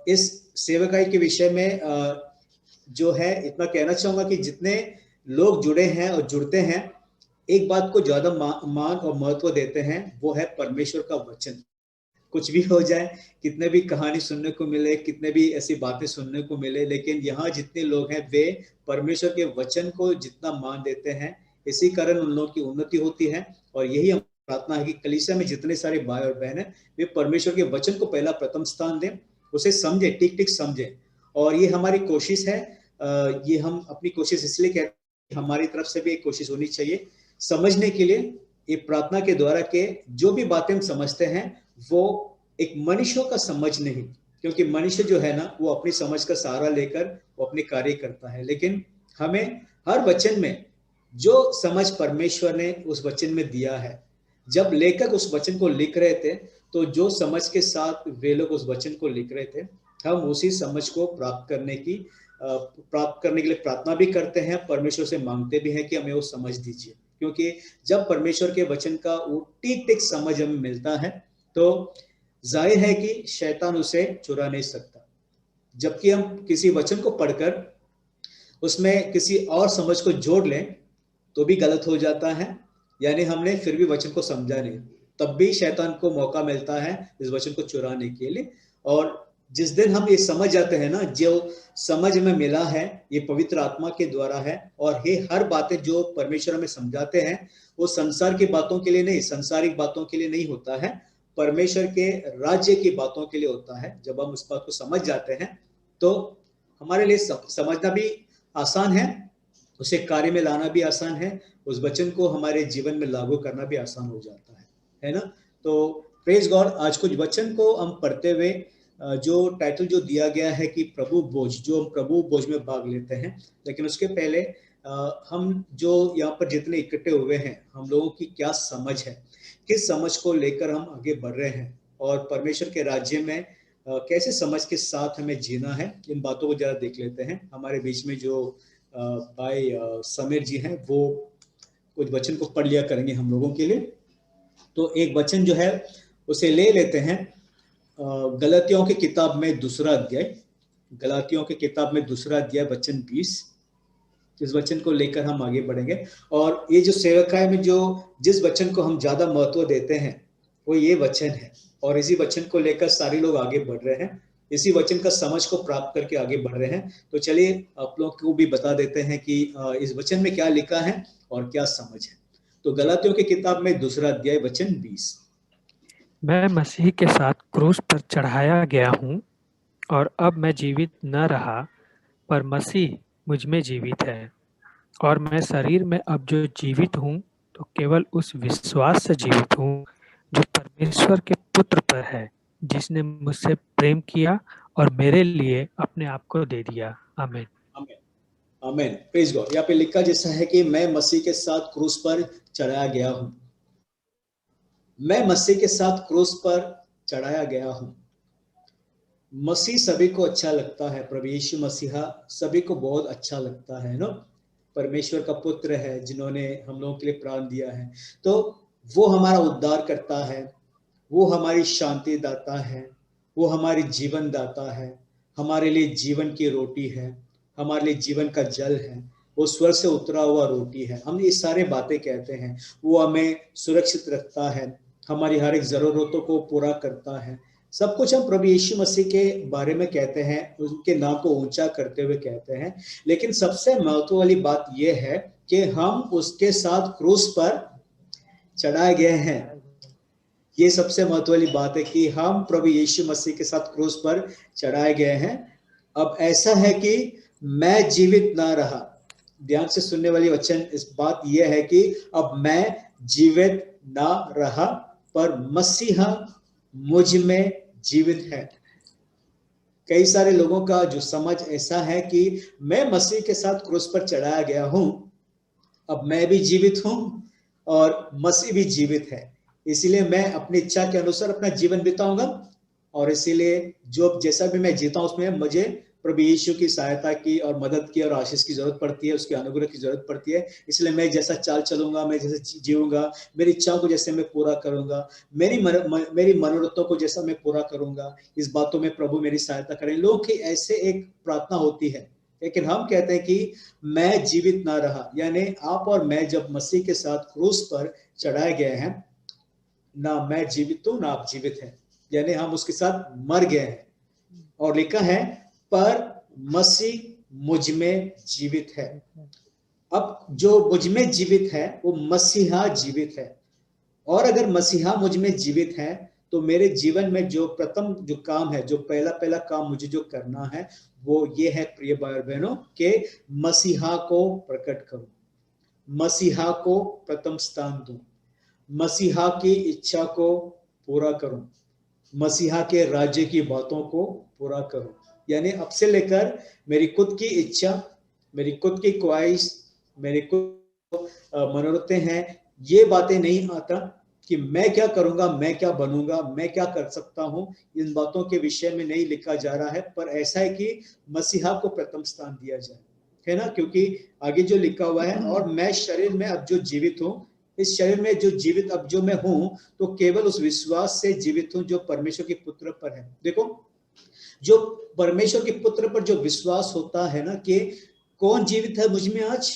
इस सेवकाई के विषय में जो है इतना कहना चाहूंगा कि जितने लोग जुड़े हैं और जुड़ते हैं, एक बात को ज्यादा मान और महत्व देते हैं, वो है परमेश्वर का वचन। कुछ भी हो जाए, कितने भी कहानी सुनने को मिले, कितने भी ऐसी बातें सुनने को मिले, लेकिन यहाँ जितने लोग हैं वे परमेश्वर के वचन को जितना मान देते हैं, इसी कारण उन लोगों की उन्नति होती है। और यही हम प्रार्थना है कि कलीसिया में जितने सारे भाई और बहन हैं वे परमेश्वर के वचन को पहला प्रथम स्थान दें, उसे समझे, टिक टिक समझे। और ये हमारी कोशिश है, ये हम अपनी कोशिश इसलिए कहते हैं, हमारी तरफ से भी एक कोशिश होनी चाहिए समझने के लिए। ये प्रार्थना के द्वारा के जो भी बातें हम समझते हैं वो एक मनुष्यों का समझ नहीं, क्योंकि मनुष्य जो है ना वो अपनी समझ का सहारा लेकर वो अपने कार्य करता है, लेकिन हमें हर वचन में जो समझ परमेश्वर ने उस वचन में दिया है, जब लेखक उस वचन को लिख रहे थे तो जो समझ के साथ वे लोग उस वचन को लिख रहे थे, हम उसी समझ को प्राप्त करने के लिए प्रार्थना भी करते हैं, परमेश्वर से मांगते भी हैं कि हमें वो समझ दीजिए। क्योंकि जब परमेश्वर के वचन का वो ठीक ठीक समझ हमें मिलता है तो जाहिर है कि शैतान उसे चुरा नहीं सकता। जबकि हम किसी वचन को पढ़कर उसमें किसी और समझ को जोड़ लें तो भी गलत हो जाता है, यानी हमने फिर भी वचन को समझा नहीं, तब भी शैतान को मौका मिलता है इस वचन को चुराने के लिए। और जिस दिन हम ये समझ जाते हैं ना, जो समझ में मिला है ये पवित्र आत्मा के द्वारा है, और ये हर बातें जो परमेश्वर हमें समझाते हैं वो संसार की बातों के लिए नहीं, संसारिक बातों के लिए नहीं होता है, परमेश्वर के राज्य की बातों के लिए होता है। जब हम उस बात को समझ जाते हैं तो हमारे लिए समझना भी आसान है, उसे कार्य में लाना भी आसान है, उस वचन को हमारे जीवन में लागू करना भी आसान हो जाता है ना। तो प्रेज गॉड, आज कुछ वचन को हम पढ़ते हुए जो टाइटल जो दिया गया है कि प्रभु बोझ, जो हम प्रभु बोझ में भाग लेते हैं, लेकिन उसके पहले हम जो यहाँ पर जितने इकट्ठे हुए हैं, हम लोगों की क्या समझ है, किस समझ को लेकर हम आगे बढ़ रहे हैं, और परमेश्वर के राज्य में कैसे समझ के साथ हमें जीना है, इन बातों को जरा देख लेते हैं। हमारे बीच में जो भाई समीर जी हैं वो कुछ वचन को पढ़ लिया करेंगे हम लोगों के लिए। तो एक वचन जो है उसे ले लेते हैं, गलातियों की किताब में दूसरा अध्याय, गलातियों की किताब में दूसरा अध्याय वचन 20। इस वचन को लेकर हम आगे बढ़ेंगे। और ये जो सेवकाई में जो जिस वचन को हम ज्यादा महत्व देते हैं वो ये वचन है, और इसी वचन को लेकर सारे लोग आगे बढ़ रहे हैं, इसी वचन का समझ को प्राप्त करके आगे बढ़ रहे हैं। तो चलिए आप लोग को भी बता देते हैं कि इस वचन में क्या लिखा है और क्या समझ है। तो गलातियों की किताब में दूसरा अध्याय वचन 20। मैं मसीह के साथ क्रूस पर चढ़ाया गया हूँ, और अब मैं जीवित न रहा पर मसीह मुझ में जीवित है। और मैं शरीर में अब जो जीवित हूँ तो केवल उस विश्वास से जीवित हूँ जो परमेश्वर के पुत्र पर है, जिसने मुझसे प्रेम किया और मेरे लिए अपने आप को दे दिया। आमीन। आमीन, आमीन, प्रेज गॉड। यहाँ पे लिखा जैसा है कि मैं मसीह के साथ क्रूस पर चढ़ाया गया हूँ, मैं मसीह के साथ क्रूस पर चढ़ाया गया हूँ। मसीह सभी को अच्छा लगता है, प्रभु यीशु मसीहा सभी को बहुत अच्छा लगता है ना। परमेश्वर का पुत्र है जिन्होंने हम लोगों के लिए प्राण दिया है, तो वो हमारा उद्धार करता है, वो हमारी शांति दाता है, वो हमारी जीवन दाता है, हमारे लिए जीवन की रोटी है, हमारे लिए जीवन का जल है, वो स्वर्ग से उतरा हुआ रोटी है। हम ये सारे बातें कहते हैं, वो हमें सुरक्षित रखता है, हमारी हर एक जरूरतों को पूरा करता है। सब कुछ हम प्रभु यीशु मसीह के बारे में कहते हैं, उनके नाम को ऊंचा करते हुए कहते हैं। लेकिन सबसे महत्व वाली बात यह है कि हम उसके साथ क्रूस पर चढ़ाए गए हैं। ये सबसे महत्व वाली बात है कि हम प्रभु यीशु मसीह के साथ क्रूस पर चढ़ाए गए हैं। अब ऐसा है कि मैं जीवित ना रहा, ध्यान से सुनने वाली वचन इस बात यह है कि अब मैं जीवित ना रहा पर मसीहा मुझ में जीवित है। कई सारे लोगों का जो समझ ऐसा है कि मैं मसीह के साथ क्रूस पर चढ़ाया गया हूं, अब मैं भी जीवित हूं और मसीह भी जीवित है, इसीलिए मैं अपनी इच्छा के अनुसार अपना जीवन बिताऊंगा, और इसीलिए जो जैसा भी मैं जीता हूं उसमें मुझे प्रभु यीशु की सहायता की और मदद की और आशीष की जरूरत पड़ती है, उसके अनुग्रह की जरूरत पड़ती है। इसलिए मैं जैसा चाल चलूंगा, मैं जैसे जीऊंगा, मेरी इच्छाओं को जैसे मैं पूरा करूंगा, मेरी मनोरथों को जैसा मैं पूरा करूंगा, इस बातों में प्रभु मेरी सहायता करें। लोगों की ऐसे एक प्रार्थना होती है, लेकिन हम कहते हैं कि मैं जीवित ना रहा, यानी आप और मैं जब मसीह के साथ क्रूस पर चढ़ाए गए हैं, ना मैं जीवित हूं ना आप जीवित हैं, यानी हम उसके साथ मर गए हैं। और लिखा है पर मसीह मुझ में जीवित है। अब जो मुझ में जीवित है वो मसीहा जीवित है, और अगर मसीहा मुझ में जीवित है तो मेरे जीवन में जो प्रथम जो काम है, जो पहला काम मुझे जो करना है वो ये है प्रिय भाई बहनों, के मसीहा को प्रकट करूं, मसीहा को प्रथम स्थान दूं, मसीहा की इच्छा को पूरा करूं, मसीहा के राज्य की बातों को पूरा करूं। यानी अब से लेकर मेरी खुद की इच्छा, मेरी खुद की ख्वाहिश, मेरी खुद मनोरथें हैं, ये बातें नहीं आता कि मैं क्या करूंगा, मैं क्या बनूंगा, मैं क्या कर सकता हूं, इन बातों के विषय में नहीं लिखा जा रहा है। पर ऐसा है कि मसीहा को प्रथम स्थान दिया जाए, है ना, क्योंकि आगे जो लिखा हुआ है, और मैं शरीर में अब जो जीवित हूं, इस शरीर में जो जीवित अब जो मैं हूं, तो केवल उस विश्वास से जीवित हूं जो परमेश्वर के पुत्र पर है। देखो, जो परमेश्वर के पुत्र पर जो विश्वास होता है ना, कि कौन जीवित है मुझ में आज,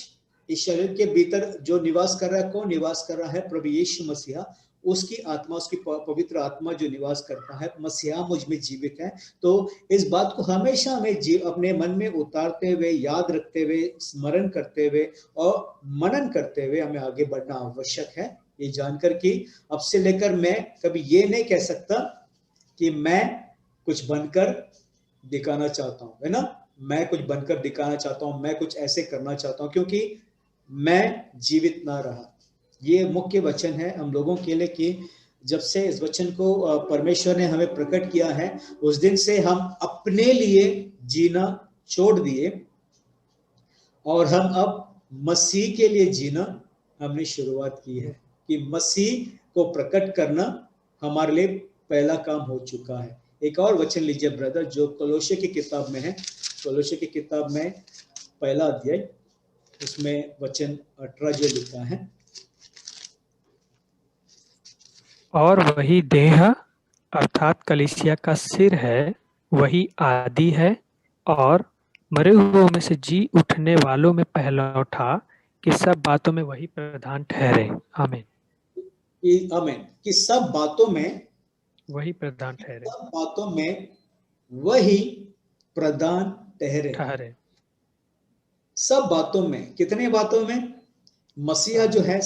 इस शरीर के भीतर जो निवास कर रहा है, कौन निवास कर रहा है, प्रभु यीशु मसीहा, उसकी आत्मा, उसकी पवित्र आत्मा जो निवास करता है, मसीहा मुझ में जीवित है। तो इस बात को हमेशा हमें अपने मन में उतारते हुए, याद रखते हुए, स्मरण करते हुए और मनन करते हुए हमें आगे बढ़ना आवश्यक है, ये जानकर कि अब से लेकर मैं कभी ये नहीं कह सकता कि मैं कुछ बनकर दिखाना चाहता हूं, है ना, मैं कुछ बनकर दिखाना चाहता हूं, मैं कुछ ऐसे करना चाहता हूं, क्योंकि मैं जीवित ना रहा। ये मुख्य वचन है हम लोगों के लिए कि जब से इस वचन को परमेश्वर ने हमें प्रकट किया है, उस दिन से हम अपने लिए जीना छोड़ दिए और हम अब मसीह के लिए जीना हमने शुरुआत की है, कि मसीह को प्रकट करना हमारे लिए पहला काम हो चुका है। एक और वचन लीजिए ब्रदर, जो कोलोसे की किताब में है, कोलोसे की किताब में पहला अध्याय, उसमें वचन 18 जो लिखा है, और वही देह अर्थात कलीसिया का सिर है, वही आदि है, और मरे हुओं में से जी उठने वालों में पहला उठा, कि सब बातों में वही प्रधान ठहरे। आमीन। आमीन, कि सब बातों में वही प्रधान ठहरे, सब बातों में वही प्रधान ठहरे। ठहरे। सब बातों में, कितने बातों में, मसीहा जो है,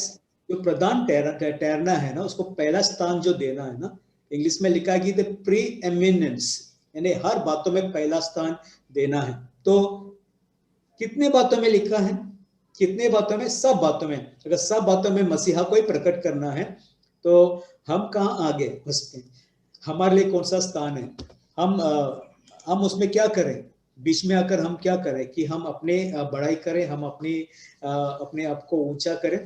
जो प्रधान ठहरना है ना, उसको पहला स्थान जो देना है ना, इंग्लिश में लिखा है कि द प्री एमिनेंस, यानी हर बातों में पहला स्थान देना है। तो कितने बातों में लिखा है, कितने बातों में, सब बातों में। अगर सब बातों में मसीहा को ही प्रकट करना है तो हम कहाँ आगे बसते हैं, हमारे लिए कौन सा स्थान है, हम उसमें क्या करें, बीच में आकर हम क्या करें कि हम अपने बड़ाई करें, हम अपने आप को ऊंचा करें।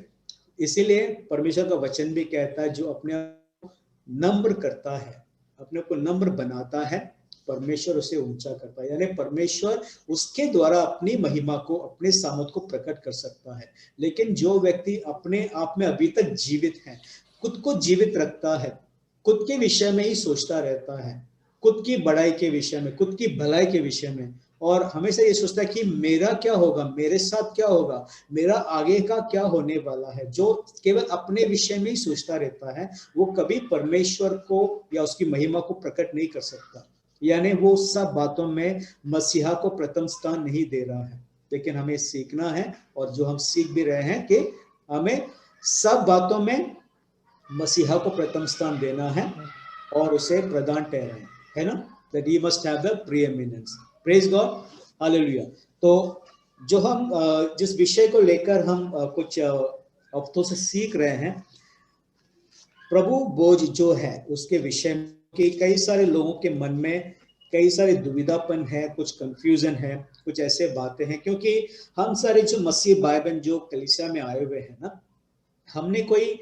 इसीलिए परमेश्वर का वचन भी कहता है, जो अपने आप को नम्र करता है, अपने को नम्र बनाता है, परमेश्वर उसे ऊंचा करता है। यानी परमेश्वर उसके द्वारा अपनी महिमा को, अपने सामर्थ को प्रकट कर सकता है। लेकिन जो व्यक्ति अपने आप में अभी तक जीवित है, खुद को जीवित रखता है, खुद के विषय में ही सोचता रहता है, खुद की बड़ाई के विषय में, खुद की भलाई के विषय में, और हमेशा ये सोचता है कि मेरा क्या होगा, मेरे साथ क्या होगा, मेरा आगे का क्या होने वाला है, जो केवल अपने विषय में ही सोचता रहता है, वो कभी परमेश्वर को या उसकी महिमा को प्रकट नहीं कर सकता। यानी वो सब बातों में मसीहा को प्रथम स्थान नहीं दे रहा है। लेकिन हमें सीखना है, और जो हम सीख भी रहे हैं, कि हमें सब बातों में मसीहा को प्रथम स्थान देना है और उसे प्रधान ठहराना है ना, that he must have the preeminence. Praise God, hallelujah। तो जो हम जिस विषय को लेकर हम कुछ हफ्तों से सीख रहे हैं, प्रभु बोझ जो है उसके विषय में, कि कई सारे लोगों के मन में कई सारे दुविधापन है, कुछ कंफ्यूजन है, कुछ ऐसे बातें हैं, क्योंकि हम सारे जो मसीह भाई बहन जो कलीसिया में आए हुए हैं ना, हमने कोई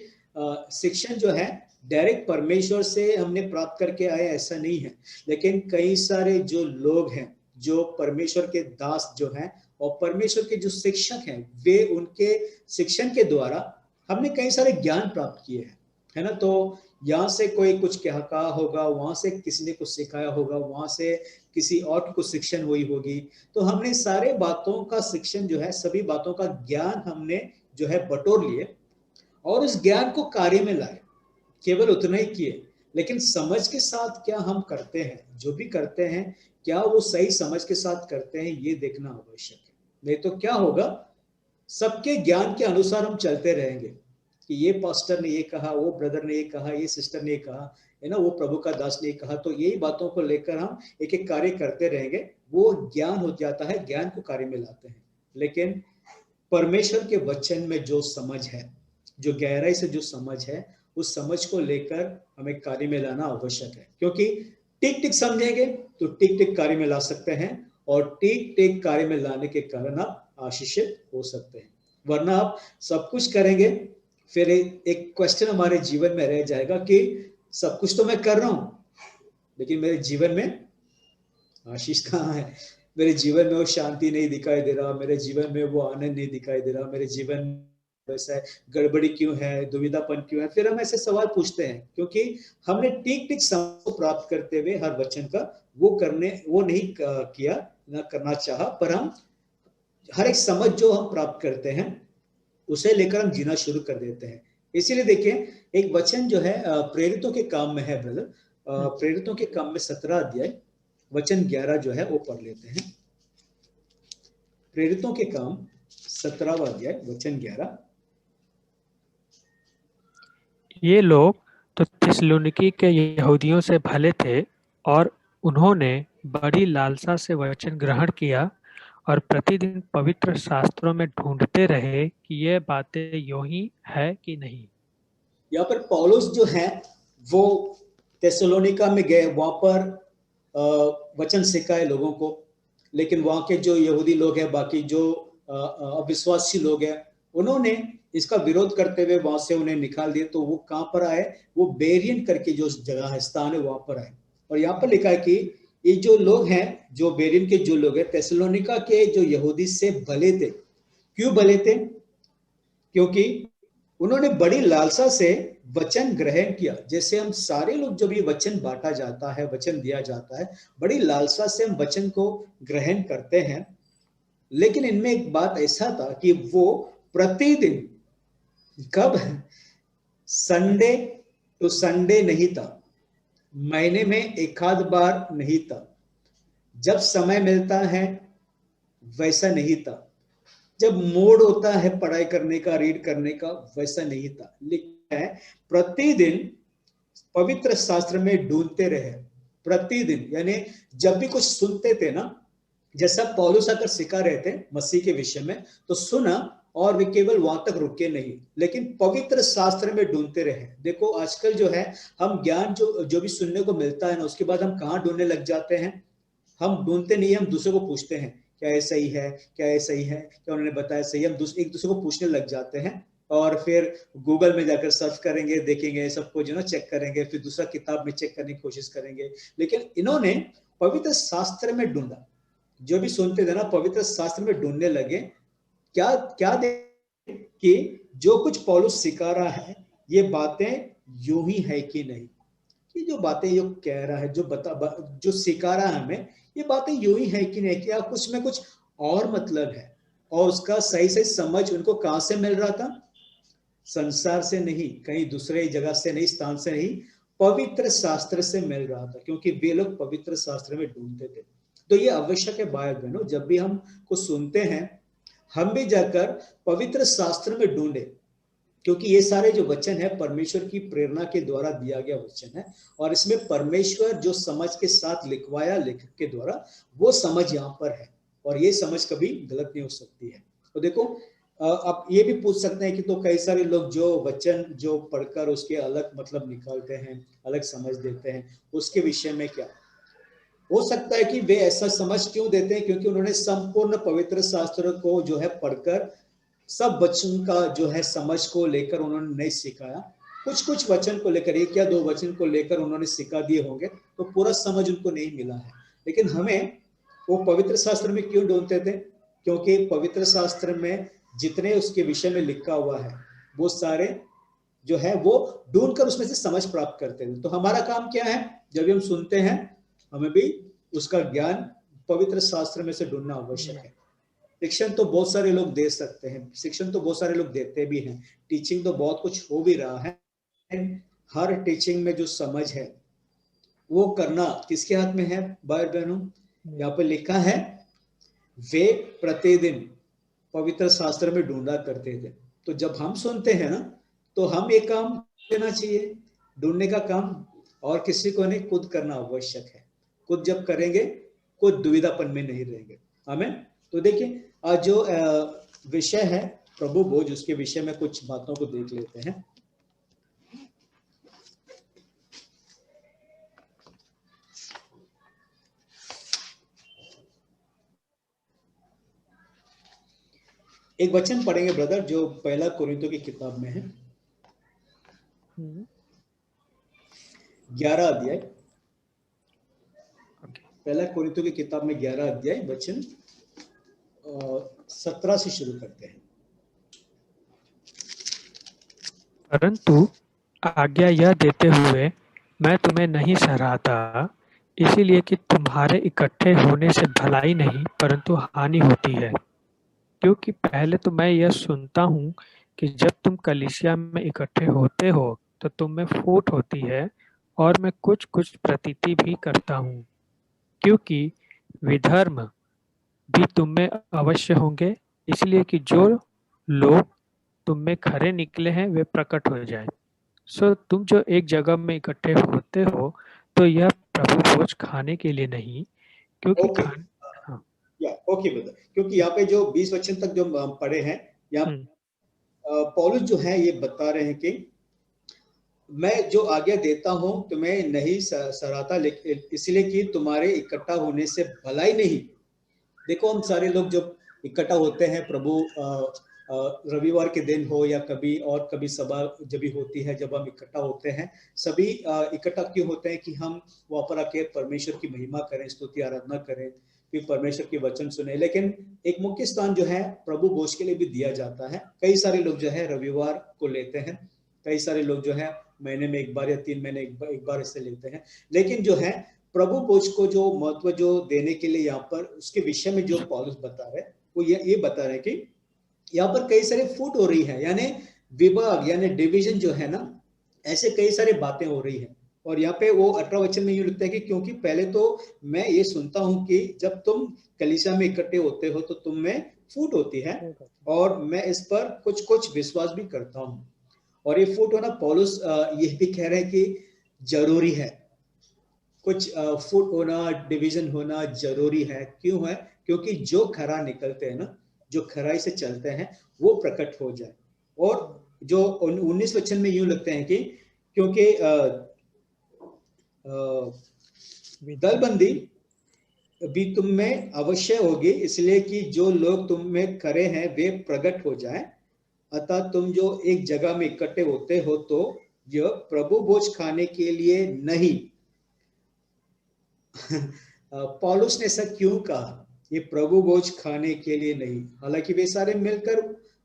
शिक्षण जो है डायरेक्ट परमेश्वर से हमने प्राप्त करके आए, ऐसा नहीं है। लेकिन कई सारे जो लोग हैं जो परमेश्वर के दास जो हैं और परमेश्वर के जो शिक्षक हैं, वे उनके शिक्षण के द्वारा हमने कई सारे ज्ञान प्राप्त किए हैं, है ना। तो यहाँ से कोई कुछ क्या कहा होगा, वहां से किसी ने कुछ सिखाया होगा, वहां से किसी और की कुछ शिक्षण हुई होगी। तो हमने सारे बातों का शिक्षण जो है, सभी बातों का ज्ञान हमने जो है बटोर लिए और उस ज्ञान को कार्य में लाए। केवल उतना ही किए, लेकिन समझ के साथ क्या हम करते हैं, जो भी करते हैं क्या वो सही समझ के साथ करते हैं, ये देखना आवश्यक है। नहीं तो क्या होगा, सबके ज्ञान के अनुसार हम चलते रहेंगे कि ये पास्टर ने ये कहा, वो ब्रदर ने ये कहा, ये सिस्टर ने ये कहा, है ना, वो प्रभु का दास ने कहा, तो यही बातों को लेकर हम एक एक कार्य करते रहेंगे। वो ज्ञान हो जाता है, ज्ञान को कार्य में लाते हैं। लेकिन परमेश्वर के वचन में जो समझ है, जो गहराई से जो समझ है, उस समझ को लेकर हमें कार्य में लाना आवश्यक है। क्योंकि टिक टिक समझेंगे तो टिक टिक कार्य में ला सकते हैं, और टिक टिक कार्य में लाने के कारण आप आशीषित हो सकते हैं। वरना आप सब कुछ करेंगे, फिर एक क्वेश्चन हमारे जीवन में रह जाएगा कि सब कुछ तो मैं कर रहा हूं, लेकिन मेरे जीवन में आशीष कहाँ है, मेरे जीवन में वो शांति नहीं दिखाई दे रहा, मेरे जीवन में वो आनंद नहीं दिखाई दे रहा, मेरे जीवन में वैसा गड़बड़ी क्यों है, दुविधापन क्यों है। फिर हम ऐसे सवाल पूछते हैं, क्योंकि हमने टिक टिक समझ प्राप्त करते हुए हर वचन का वो नहीं किया, ना करना चाहा, पर हम हर एक समझ जो हम प्राप्त करते हैं उसे लेकर हम जीना शुरू कर देते हैं। इसीलिए देखिए, एक वचन जो है प्रेरितों के काम में है ब्रदर, प्रेरितों के काम में 17 अध्याय वचन 11 जो है वो पढ़ लेते हैं। प्रेरितों के काम 17वां अध्याय वचन 11। ये लोग तो थिस्सलुनीके के यहूदियों से भले थे, और उन्होंने बड़ी लालसा से वचन ग्रहण किया और प्रतिदिन पवित्र शास्त्रों में ढूंढते रहे कि ये बातें यूं ही है कि नहीं। यहाँ पर पौलुस जो है वो थिस्सलुनीका में गए, वहां पर वचन सिखाए लोगों को, लेकिन वहां के जो यहूदी लोग हैं, बाकी जो अविश्वासी लोग हैं, उन्होंने इसका विरोध करते हुए वहां से उन्हें निकाल दिए। तो वो कहां पर आए, वो बेरियन करके जो जगह है, स्थान है, वहां पर आए। और यहाँ पर लिखा है कि ये जो लोग हैं, जो बेरियन के जो लोग हैं, थिस्सलुनीका के जो यहूदी से भले थे। क्यों भले थे? क्योंकि उन्होंने बड़ी लालसा से वचन ग्रहण किया। जैसे हम सारे लोग, जब ये वचन बांटा जाता है, वचन दिया जाता है, बड़ी लालसा से हम वचन को ग्रहण करते हैं। लेकिन इनमें एक बात ऐसा था कि वो प्रतिदिन, कब, संडे टू संडे नहीं था, महीने में एक आध बार नहीं था, जब समय मिलता है वैसा नहीं था, जब मूड होता है पढ़ाई करने का, रीड करने का, वैसा नहीं था। लिखा है प्रतिदिन पवित्र शास्त्र में ढूंढते रहे। प्रतिदिन यानी जब भी कुछ सुनते थे ना, जैसा पौलुस आकर सिखा रहे थे मसीह के विषय में, तो सुना और वे केवल वहां तक रुके नहीं, लेकिन पवित्र शास्त्र में ढूंढते रहे। देखो आजकल जो है, हम ज्ञान जो भी सुनने को मिलता है ना, उसके बाद हम कहाँ ढूंढने लग जाते हैं। हम ढूंढते नहीं, हम दूसरे को पूछते हैं, क्या ये सही है, क्या ये सही है, क्या उन्होंने बताया सही है। हम एक दूसरे को पूछने लग जाते हैं, और फिर गूगल में जाकर सर्च करेंगे, देखेंगे सबको जो ना चेक करेंगे, फिर दूसरा किताब में चेक करने की कोशिश करेंगे। लेकिन इन्होंने पवित्र शास्त्र में ढूंढा, जो भी सुनते थे ना, पवित्र शास्त्र में ढूंढने लगे। क्या क्या कि जो कुछ पौलुस सिखा रहा है, ये बातें यूं ही है कि नहीं, कि जो बातें ये कह रहा है, जो सिखा रहा है हमें, ये बातें यूं ही है कि नहीं, कि आप कुछ में कुछ और मतलब है। और उसका सही सही समझ उनको कहां से मिल रहा था? संसार से नहीं, कहीं दूसरे जगह से नहीं, स्थान से नहीं, पवित्र शास्त्र से मिल रहा था, क्योंकि वे लोग पवित्र शास्त्र में ढूंढते थे। तो ये आवश्यक है भाई बहनों, जब भी हम कुछ सुनते हैं, हम भी जाकर पवित्र शास्त्र में ढूंढे, क्योंकि ये सारे जो वचन है परमेश्वर की प्रेरणा के द्वारा दिया गया वचन है, और इसमें परमेश्वर जो समझ के साथ लिखवाया लेखक के द्वारा, वो समझ यहाँ पर है, और ये समझ कभी गलत नहीं हो सकती है। तो देखो, आप ये भी पूछ सकते हैं कि तो कई सारे लोग जो वचन जो पढ़कर उसके अलग मतलब निकालते हैं, अलग समझ देते हैं, उसके विषय में क्या हो सकता है कि वे ऐसा समझ क्यों देते हैं? क्योंकि उन्होंने संपूर्ण पवित्र शास्त्र को जो है पढ़कर सब वचन का जो है समझ को लेकर उन्होंने नहीं सिखाया। कुछ कुछ वचन को लेकर, एक या दो वचन को लेकर उन्होंने सिखा दिए होंगे, तो पूरा समझ उनको नहीं मिला है। लेकिन हमें वो पवित्र शास्त्र में क्यों ढूंढते थे? क्योंकि पवित्र शास्त्र में जितने उसके विषय में लिखा हुआ है वो सारे जो है वो ढूंढकर उसमें से समझ प्राप्त करते थे। तो हमारा काम क्या है? जब भी हम सुनते हैं हमें भी उसका ज्ञान पवित्र शास्त्र में से ढूंढना आवश्यक है। शिक्षण तो बहुत सारे लोग दे सकते हैं, शिक्षण तो बहुत सारे लोग देते भी हैं, टीचिंग तो बहुत कुछ हो भी रहा है। हर टीचिंग में जो समझ है वो करना किसके हाथ में है भाई बहनों? यहाँ पे लिखा है वे प्रतिदिन पवित्र शास्त्र में ढूंढा करते थे। तो जब हम सुनते हैं ना तो हम एक काम देना चाहिए, ढूंढने का काम, और किसी को नहीं, खुद करना आवश्यक है। खुद जब करेंगे कोई दुविधापन में नहीं रहेंगे। आमीन। तो देखिए आज जो विषय है प्रभु भोज, उसके विषय में कुछ बातों को देख लेते हैं। एक वचन पढ़ेंगे ब्रदर जो पहला कोरिन्थियों की किताब में है, 11 अध्याय। पहला कोरिन्थियों की किताब में 11 अध्याय वचन 17 से शुरू करते हैं। परंतु आज्ञा यह देते हुए मैं तुम्हें नहीं सराहता, इसीलिए कि तुम्हारे इकट्ठे होने से भलाई नहीं परंतु हानि होती है। क्योंकि पहले तो मैं यह सुनता हूँ कि जब तुम कलीसिया में इकट्ठे होते हो तो तुम में फूट होती है, और मैं कुछ कुछ प्रतीति भी करता हूँ, क्योंकि विधर्म भी तुम में अवश्य होंगे, इसलिए कि जो लोग तुम में खरे निकले हैं वे प्रकट हो जाए। सो तुम जो एक जगह में इकट्ठे होते हो तो यह प्रभु भोज खाने के लिए नहीं, क्योंकि ओके, हाँ, ओके ब्रदर, क्योंकि यहाँ पे जो 20 वचन तक जो हम पढ़े हैं, यहाँ पौलुस जो है ये बता रहे हैं कि मैं जो आज्ञा देता हूं तुम्हें नहीं सराहता, इसलिए कि तुम्हारे इकट्ठा होने से भलाई नहीं। देखो हम सारे लोग जब इकट्ठा होते हैं प्रभु रविवार के दिन हो या कभी और कभी सभा जब भी होती है, जब हम इकट्ठा होते हैं, सभी इकट्ठा क्यों होते हैं कि हम वहां पर आके परमेश्वर की महिमा करें, स्तुति आराधना करें, फिर परमेश्वर के वचन सुने। लेकिन एक मुख्य स्थान जो है प्रभु भोज के लिए भी दिया जाता है। कई सारे लोग जो है रविवार को लेते हैं, कई सारे लोग जो है महीने में एक बार या 3 महीने एक बार इससे लेते हैं। लेकिन जो है प्रभु भोज को जो महत्व जो देने के लिए यहाँ पर उसके विषय में जो पौलुस बता रहे वो ये बता रहे कि यहाँ पर कई सारे फूट हो रही है, यानी विभाग यानी डिवीजन जो है ना, ऐसे कई सारी बातें हो रही है। और यहाँ पे वो 18 वचन में यूं लिखता है कि क्योंकि पहले तो मैं ये सुनता हूं कि जब तुम कलीसिया में इकट्ठे होते हो तो तुम में फूट होती है, और मैं इस पर कुछ कुछ विश्वास भी करता हूं। और ये फूट होना पौलुस ये भी कह रहे हैं कि जरूरी है, कुछ फूट होना, डिवीजन होना जरूरी है। क्यों है? क्योंकि जो खरा निकलते हैं ना, जो खराई से चलते हैं वो प्रकट हो जाए। और जो 19 वचन में यूं लगते हैं कि क्योंकि दलबंदी भी तुम में अवश्य होगी, इसलिए कि जो लोग तुम में खरे हैं वे प्रकट हो जाए। अतः तुम जो एक जगह में इकट्ठे होते हो तो यह प्रभु भोज खाने के लिए नहीं। पौलुस ने ऐसा क्यों कहा? ये प्रभु भोज खाने के लिए नहीं, हालांकि वे सारे मिलकर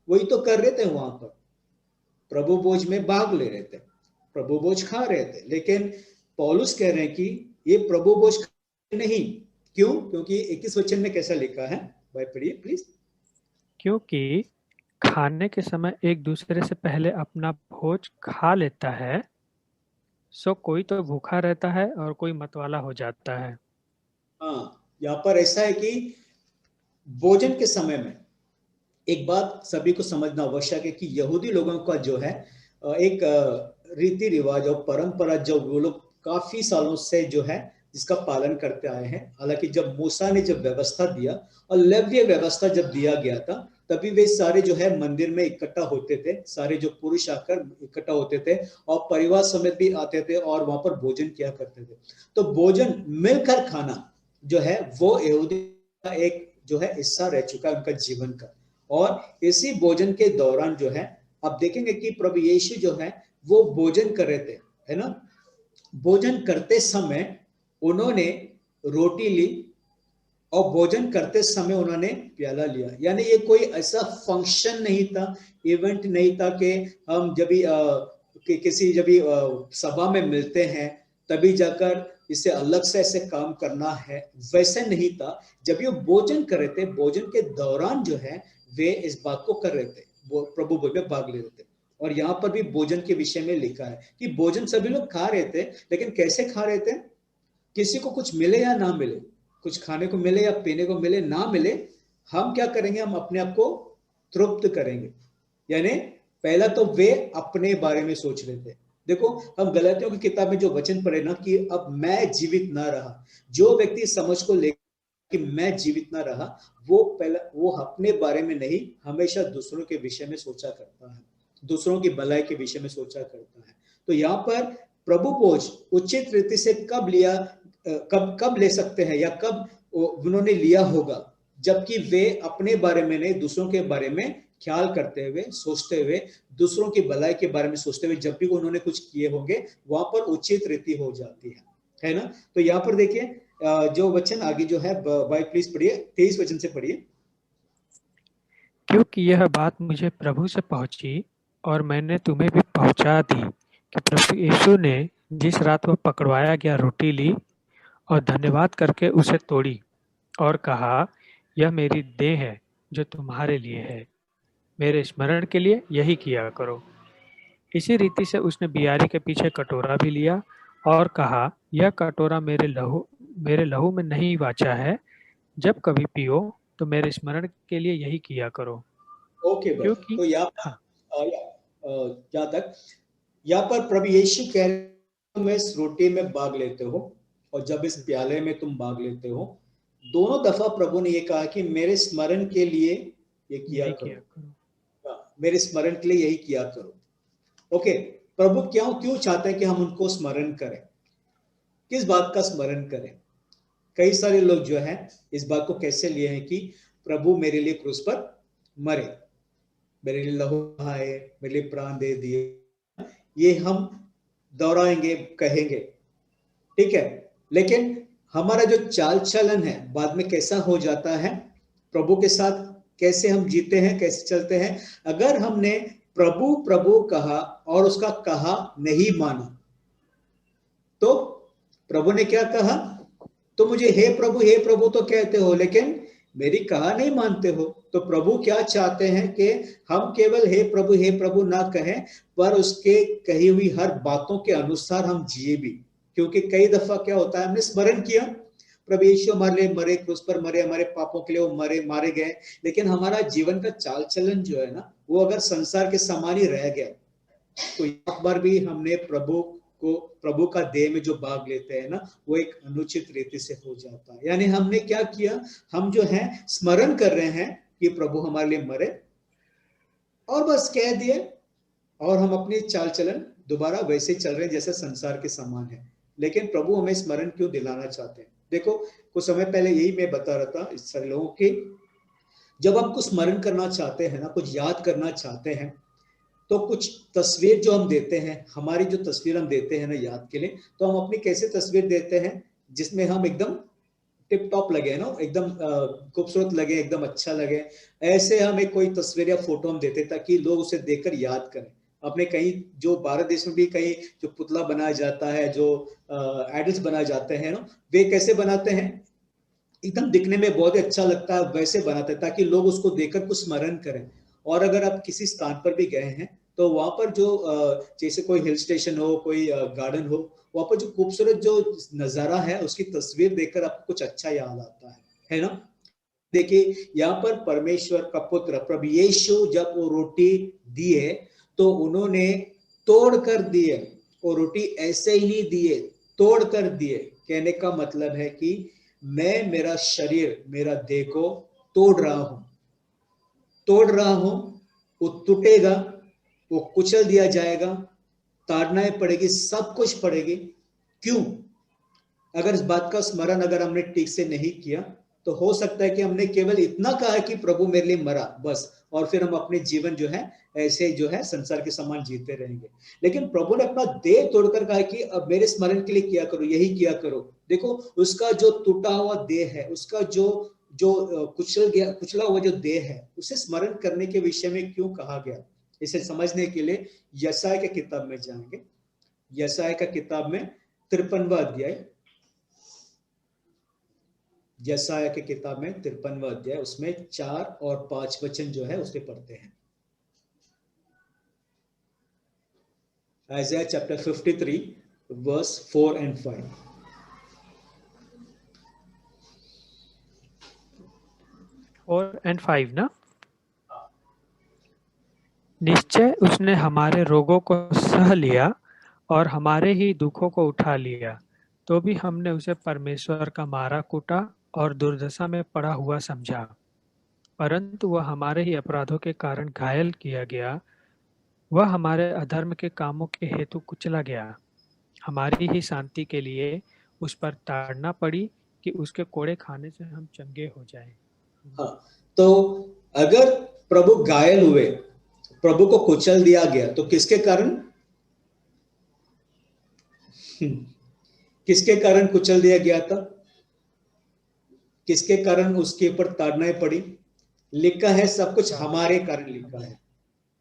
वही तो कर रहे थे, वहां पर प्रभु भोज में भाग ले रहे थे, प्रभु भोज खा रहे थे। लेकिन पौलुस कह रहे हैं कि ये प्रभु भोज नहीं। क्यों? क्योंकि 21 वचन में कैसा लिखा है, भाई पढ़िए प्लीज। क्योंकि खाने के समय एक दूसरे से पहले अपना भोज खा लेता है, सो कोई तो भूखा रहता है और कोई मतवाला हो जाता है। हाँ, यहाँ पर ऐसा है कि भोजन के समय में एक बात सभी को समझना आवश्यक है कि यहूदी लोगों का जो है एक रीति रिवाज और परंपरा जो वो लोग काफी सालों से जो है जिसका पालन करते आए हैं। हालांकि जब मूसा ने जब व्यवस्था दिया और लेव्य व्यवस्था जब दिया गया था, तभी वे सारे जो है मंदिर में इकट्ठा होते थे, सारे जो पुरुष आकर इकट्ठा होते थे और परिवार समेत भी आते थे और वहां पर भोजन किया करते थे। तो भोजन मिलकर खाना जो है वो यहूदी का एक जो है हिस्सा रह चुका है उनका जीवन का। और इसी भोजन के दौरान जो है आप देखेंगे कि प्रभु यीशु जो है वो भोजन कर रहे थे, है ना। भोजन करते समय उन्होंने रोटी ली और भोजन करते समय उन्होंने प्याला लिया। यानी ये कोई ऐसा फंक्शन नहीं था, इवेंट नहीं था कि हम जब भी किसी जब भी सभा में मिलते हैं तभी जाकर इसे अलग से ऐसे काम करना है, वैसे नहीं था। जब ये भोजन कर रहे थे, भोजन के दौरान जो है वे इस बात को कर रहे थे, वो प्रभु भोज में भाग ले रहे थे। और यहाँ पर भी भोजन के विषय में लिखा है कि भोजन सभी लोग खा रहे थे, लेकिन कैसे खा रहे थे? किसी को कुछ मिले या ना मिले, कुछ खाने को मिले या पीने को मिले ना मिले, हम क्या करेंगे? हम अपने आप को तृप्त करेंगे। यानी पहला तो वे अपने बारे में सोच रहे थे। देखो, हम गलातियों की किताब में जो वचन पढ़े ना कि अब मैं जीवित ना रहा, जो व्यक्ति समझ को लेकर कि मैं जीवित ना रहा, वो अपने बारे में नहीं, हमेशा दूसरों के विषय में सोचा करता है, दूसरों की भलाई के विषय में सोचा करता है। तो यहाँ पर प्रभु भोज उचित रीति से कब लिया, कब ले सकते हैं या कब उन्होंने लिया होगा? जबकि वे अपने बारे में नहीं, दूसरों के बारे में ख्याल करते हुए, सोचते हुए, दूसरों की भलाई के बारे में सोचते हुए जब भी उन्होंने कुछ किए होंगे, वहां पर उचित रीति हो जाती है ना। तो यहाँ पर देखिए जो वचन आगे जो है, भाई प्लीज पढ़िए, 23 वचन से पढ़िए। क्योंकि यह बात मुझे प्रभु से पहुंची और मैंने तुम्हें भी पहुंचा दी कि प्रभु यीशु ने जिस रात वह पकड़वाया गया रोटी ली और धन्यवाद करके उसे तोड़ी और कहा, यह मेरी देह है जो तुम्हारे लिए है, मेरे स्मरण के लिए यही किया करो। इसी रीति से उसने बियारी के पीछे कटोरा भी लिया और कहा, यह कटोरा मेरे लहू में नहीं वाचा है, जब कभी पियो तो मेरे स्मरण के लिए यही किया करो। ओके भाई, क्योंकि तो यहाँ हाँ, क्या तक यहाँ पर प्रभु यीशु कह रहे, तुम इस रोटी में भाग लेते हो और जब इस प्याले में तुम भाग लेते हो, दोनों दफा प्रभु ने ये कहा कि मेरे स्मरण के लिए ये किया करो। मेरे स्मरण के लिए यही किया करो। ओके, प्रभु क्यों चाहते हैं कि हम उनको स्मरण करें? किस बात का स्मरण करें? कई सारे लोग जो है इस बात को कैसे लिए हैं कि प्रभु मेरे लिए क्रूस पर मरे, मेरे लिए लहू बहाए, मेरे लिए प्राण दे दिए, ये हम दोहराएंगे, कहेंगे, ठीक है। लेकिन हमारा जो चाल चलन है बाद में कैसा हो जाता है, प्रभु के साथ कैसे हम जीते हैं, कैसे चलते हैं? अगर हमने प्रभु प्रभु कहा और उसका कहा नहीं माना, तो प्रभु ने क्या कहा? तो मुझे हे प्रभु तो कहते हो, लेकिन मेरी कहा नहीं मानते हो। तो प्रभु क्या चाहते हैं कि हम केवल हे प्रभु ना कहें, पर उसके कही हुई हर बातों के अनुसार हम जिए भी। क्योंकि कई दफा क्या होता है, हमने स्मरण किया प्रभु यीशु हमारे लिए मरे, क्रूस पर मरे, हमारे पापों के लिए वो मारे गए, लेकिन हमारा जीवन का चाल चलन जो है ना, वो अगर संसार के समान ही रह गया, तो एक बार भी हमने प्रभु का देह में जो भाग लेते हैं ना, वो एक अनुचित रीति से हो जाता है। यानी हमने क्या किया, हम जो है स्मरण कर रहे हैं कि प्रभु हमारे लिए मरे और बस कह दिए, और हम अपनी चाल चलन दोबारा वैसे चल रहे हैं जैसे संसार के समान है। लेकिन प्रभु हमें स्मरण क्यों दिलाना चाहते हैं? देखो, कुछ समय पहले यही मैं बता रहा था इस सारे लोगों के, जब हम कुछ स्मरण करना चाहते हैं ना, कुछ याद करना चाहते हैं, तो कुछ तस्वीर जो हम देते हैं, हमारी जो तस्वीर हम देते हैं ना याद के लिए, तो हम अपनी कैसे तस्वीर देते हैं जिसमें हम एकदम टिप टॉप लगे ना, एकदम खूबसूरत लगे, एकदम अच्छा लगे। ऐसे हम एक कोई तस्वीर या फोटो हम देते ताकि लोग उसे देखकर याद करें। अपने कहीं जो भारत देश में भी कहीं जो पुतला बनाया जाता है, जो आइडल्स बनाए जाते हैं ना, वे कैसे बनाते हैं? एकदम दिखने में बहुत ही अच्छा लगता है, वैसे बनाते हैं ताकि लोग उसको देखकर कुछ स्मरण करें। और अगर आप किसी स्थान पर भी गए हैं तो वहां पर जो जैसे कोई हिल स्टेशन हो, कोई गार्डन हो, वहां पर जो खूबसूरत जो नजारा है उसकी तस्वीर देखकर आपको कुछ अच्छा याद आता है ना। देखिए, यहाँ पर परमेश्वर का पुत्र प्रभु यीशु जब वो रोटी दिए तो उन्होंने तोड़ कर दिए, और रोटी ऐसे ही नहीं दिए, तोड़ कर दिए। कहने का मतलब है कि मैं मेरा शरीर, मेरा देह को तोड़ रहा हूं, वो टूटेगा, वो कुचल दिया जाएगा, ताड़नाएं पड़ेगी, सब कुछ पड़ेगी। क्यों? अगर इस बात का स्मरण अगर हमने ठीक से नहीं किया तो हो सकता है कि हमने केवल इतना कहा कि प्रभु मेरे लिए मरा बस, और फिर हम अपने जीवन जो है ऐसे जो है संसार के समान जीते रहेंगे। लेकिन प्रभु ने अपना देह तोड़कर कहा कि अब मेरे स्मरण के लिए किया करो, यही किया करो। देखो उसका जो टूटा हुआ देह है, उसका जो जो कुचला हुआ जो देह है, उसे स्मरण करने के विषय में क्यों कहा गया, इसे समझने के लिए यशायाह की किताब में जाएंगे। यशायाह का किताब में 53वां अध्याय, यशायाह की किताब में 53वां अध्याय, उसमें 4 और 5 वचन जो है उसे पढ़ते हैं। Isaiah chapter 53 verse 4 and 5। 4 and 5 ना। निश्चय उसने हमारे रोगों को सह लिया और हमारे ही दुखों को उठा लिया, तो भी हमने उसे परमेश्वर का मारा कूटा और दुर्दशा में पड़ा हुआ समझा। परंतु वह हमारे ही अपराधों के कारण घायल किया गया, वह हमारे अधर्म के कामों के हेतु कुचला गया। हमारी ही शांति के लिए उस पर ताड़ना पड़ी कि उसके कोड़े खाने से हम चंगे हो जाएं। हाँ, तो अगर प्रभु घायल हुए, प्रभु को कुचल दिया गया, तो किसके कारण? किसके कारण कुचल दिया गया था? किसके कारण उसके ऊपर ताड़नाएं पड़ी? लिखा है सब कुछ हमारे कारण लिखा है।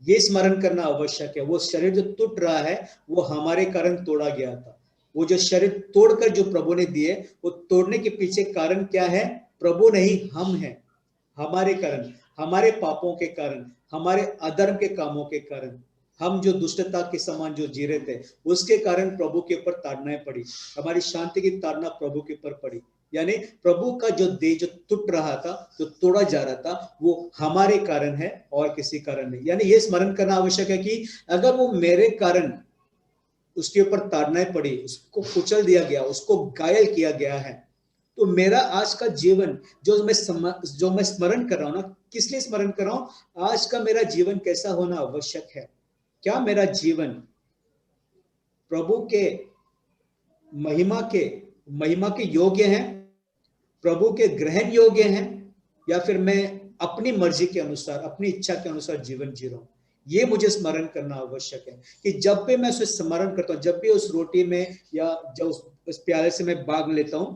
ये स्मरण करना आवश्यक है। वो शरीर जो टूट रहा है वो हमारे कारण तोड़ा गया था। वो जो शरीर तोड़कर जो प्रभु ने दिए, वो तोड़ने के पीछे कारण क्या है? प्रभु नहीं, हम हैं। हमारे कारण, हमारे पापों के कारण, हमारे अधर्म के कामों के कारण, हम जो दुष्टता के समान जो जी रहे थे, उसके कारण प्रभु के ऊपर ताड़नाएं पड़ी। हमारी शांति की ताड़ना प्रभु के ऊपर पड़ी। यानी प्रभु का जो देह जो टूट रहा था, जो तोड़ा जा रहा था, वो हमारे कारण है और किसी कारण नहीं। यानी ये स्मरण करना आवश्यक है कि अगर वो मेरे कारण उसके ऊपर ताड़नाएं पड़ी, उसको कुचल दिया गया, उसको घायल किया गया है, तो मेरा आज का जीवन जो मैं स्मरण कर रहा हूं ना, किस लिए स्मरण कर रहा हूं? आज का मेरा जीवन कैसा होना आवश्यक है? क्या मेरा जीवन प्रभु के महिमा के योग्य है, प्रभु के ग्रहण योग्य है, या फिर मैं अपनी मर्जी के अनुसार, अपनी इच्छा के अनुसार जीवन जी रहा हूं? ये मुझे स्मरण करना आवश्यक है कि जब भी मैं उसे स्मरण करता हूं, जब भी उस रोटी में या जब उस प्याले से मैं भाग लेता हूं,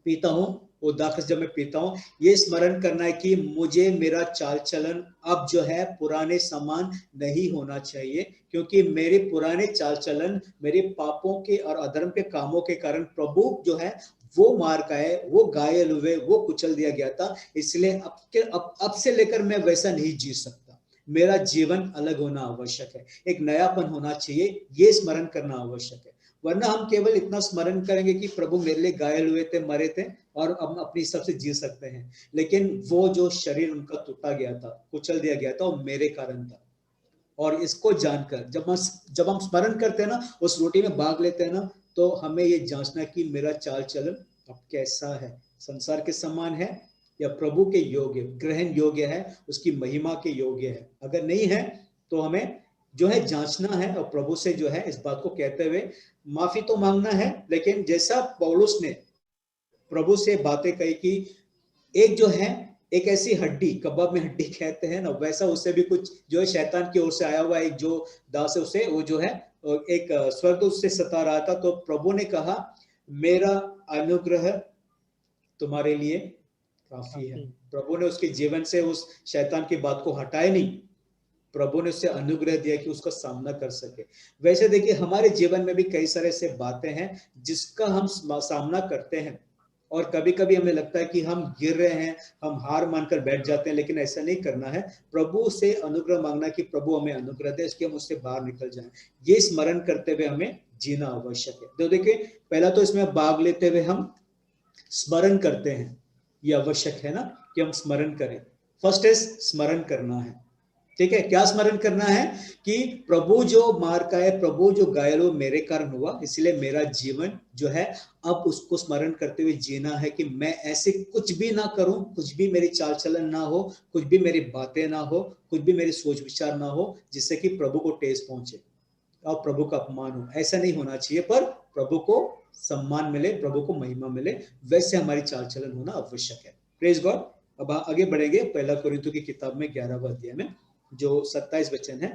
पीता हूं, वो दाखरस जब मैं पीता हूं, ये स्मरण करना है कि मुझे मेरा चाल चलन अब जो है पुराने समान नहीं होना चाहिए, क्योंकि मेरे पुराने चाल चलन मेरे पापों के और अधर्म के कामों के कारण प्रभु जो है वो मार गए, वो घायल हुए, वो कुचल दिया गया था। इसलिए अब से लेकर मैं वैसा नहीं जी सकता। मेरा जीवन अलग होना आवश्यक है, एक नयापन होना चाहिए, ये स्मरण करना आवश्यक है। वरना हम केवल इतना स्मरण करेंगे कि प्रभु मेरे लिए घायल हुए थे, मरे थे, और हम अपनी हिसाब से जी सकते हैं। लेकिन वो जो शरीर उनका टूटा गया था, कुचल दिया गया था, वो मेरे कारण था। और इसको जानकर जब हम स्मरण करते हैं ना, उस रोटी में भाग लेते हैं ना, तो हमें ये जांचना कि मेरा चाल चलन अब कैसा है, संसार के समान है या प्रभु के योग्य, ग्रहण योग्य है, उसकी महिमा के योग्य है। अगर नहीं है तो हमें जो है जांचना है, और प्रभु से जो है इस बात को कहते हुए माफी तो मांगना है। लेकिन जैसा पौलुस ने प्रभु से बातें कही कि एक जो है, एक ऐसी हड्डी, कबाब में हड्डी कहते हैं ना, वैसा उससे भी कुछ जो है शैतान की ओर से आया हुआ एक जो दास है, उसे वो जो है एक स्वर्गदूत से सता रहा था। तो प्रभु ने कहा, मेरा अनुग्रह तुम्हारे लिए काफी है। प्रभु ने उसके जीवन से उस शैतान की बात को हटाया नहीं, प्रभु ने उससे अनुग्रह दिया कि उसका सामना कर सके। वैसे देखिए, हमारे जीवन में भी कई सारे ऐसे बातें हैं जिसका हम सामना करते हैं, और कभी कभी हमें लगता है कि हम गिर रहे हैं, हम हार मानकर बैठ जाते हैं। लेकिन ऐसा नहीं करना है, प्रभु से अनुग्रह मांगना कि प्रभु हमें अनुग्रह दे, इसके हम उससे बाहर निकल जाएं। ये स्मरण करते हुए हमें जीना आवश्यक है। तो देखिए, पहला तो इसमें भाग लेते हुए हम स्मरण करते हैं, ये आवश्यक है ना कि हम स्मरण करें। फर्स्ट इज स्मरण करना है। ठीक है, क्या स्मरण करना है? कि प्रभु जो मार का है, प्रभु जो घायल हो मेरे कारण हुआ, इसलिए मेरा जीवन जो है अब उसको स्मरण करते हुए जीना है कि मैं ऐसे कुछ भी ना करूं, कुछ भी मेरी चाल चलन ना हो, कुछ भी मेरी बातें ना हो, कुछ भी मेरी सोच विचार ना हो जिससे कि प्रभु को ठेस पहुंचे और प्रभु का अपमान हो। ऐसा नहीं होना चाहिए, पर प्रभु को सम्मान मिले, प्रभु को महिमा मिले, वैसे हमारी चाल चलन होना आवश्यक है। Praise God. अब आगे बढ़ेंगे पहला कोरिन्थियों की किताब में 11वां अध्याय में, जो 27 वचन है,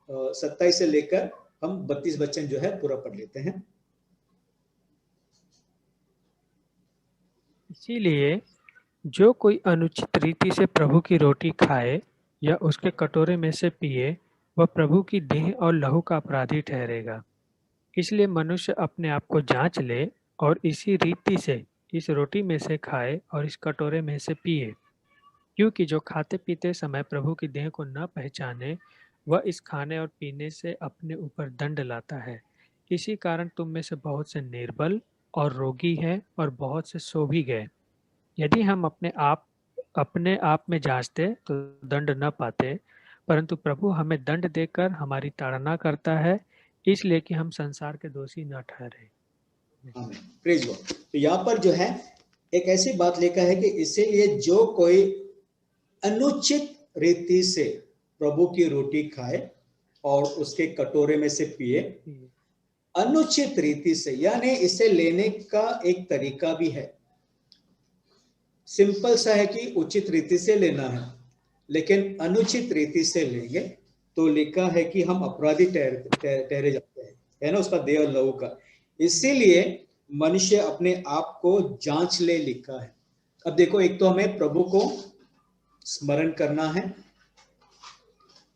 27 से लेकर हम 32 वचन जो है पूरा पढ़ लेते हैं। इसीलिए जो कोई अनुचित रीति से प्रभु की रोटी खाए या उसके कटोरे में से पिए, वह प्रभु की देह और लहू का अपराधी ठहरेगा। इसलिए मनुष्य अपने आप को जांच ले और इसी रीति से इस रोटी में से खाए और इस कटोरे में से पिए। क्योंकि जो खाते पीते समय प्रभु की देह को न पहचाने, वह इस खाने और पीने से अपने ऊपर दंड लाता है। इसी कारण तुम में से बहुत से निर्बल और रोगी हैं और बहुत से सो भी गए। यदि हम अपने आप में जांचते तो दंड न पाते, परंतु प्रभु हमें दंड देकर हमारी ताड़ना करता है, इसलिए कि हम संसार के दोषी न ठहरे। Praise God. तो यहाँ पर जो है एक ऐसी बात लेकर है कि इसीलिए जो कोई अनुचित रीति से प्रभु की रोटी खाए और उसके कटोरे में से पिए, अनुचित रीति से, यानी इसे लेने का एक तरीका भी है। सिंपल सा है कि उचित रीति से लेना है, लेकिन अनुचित रीति से लेंगे तो लिखा है कि हम अपराधी ठहरे जाते हैं, है ना, उसका देह और लहू का। इसीलिए मनुष्य अपने आप को जांच ले लिखा है। अब देखो, एक तो हमें प्रभु को स्मरण करना है,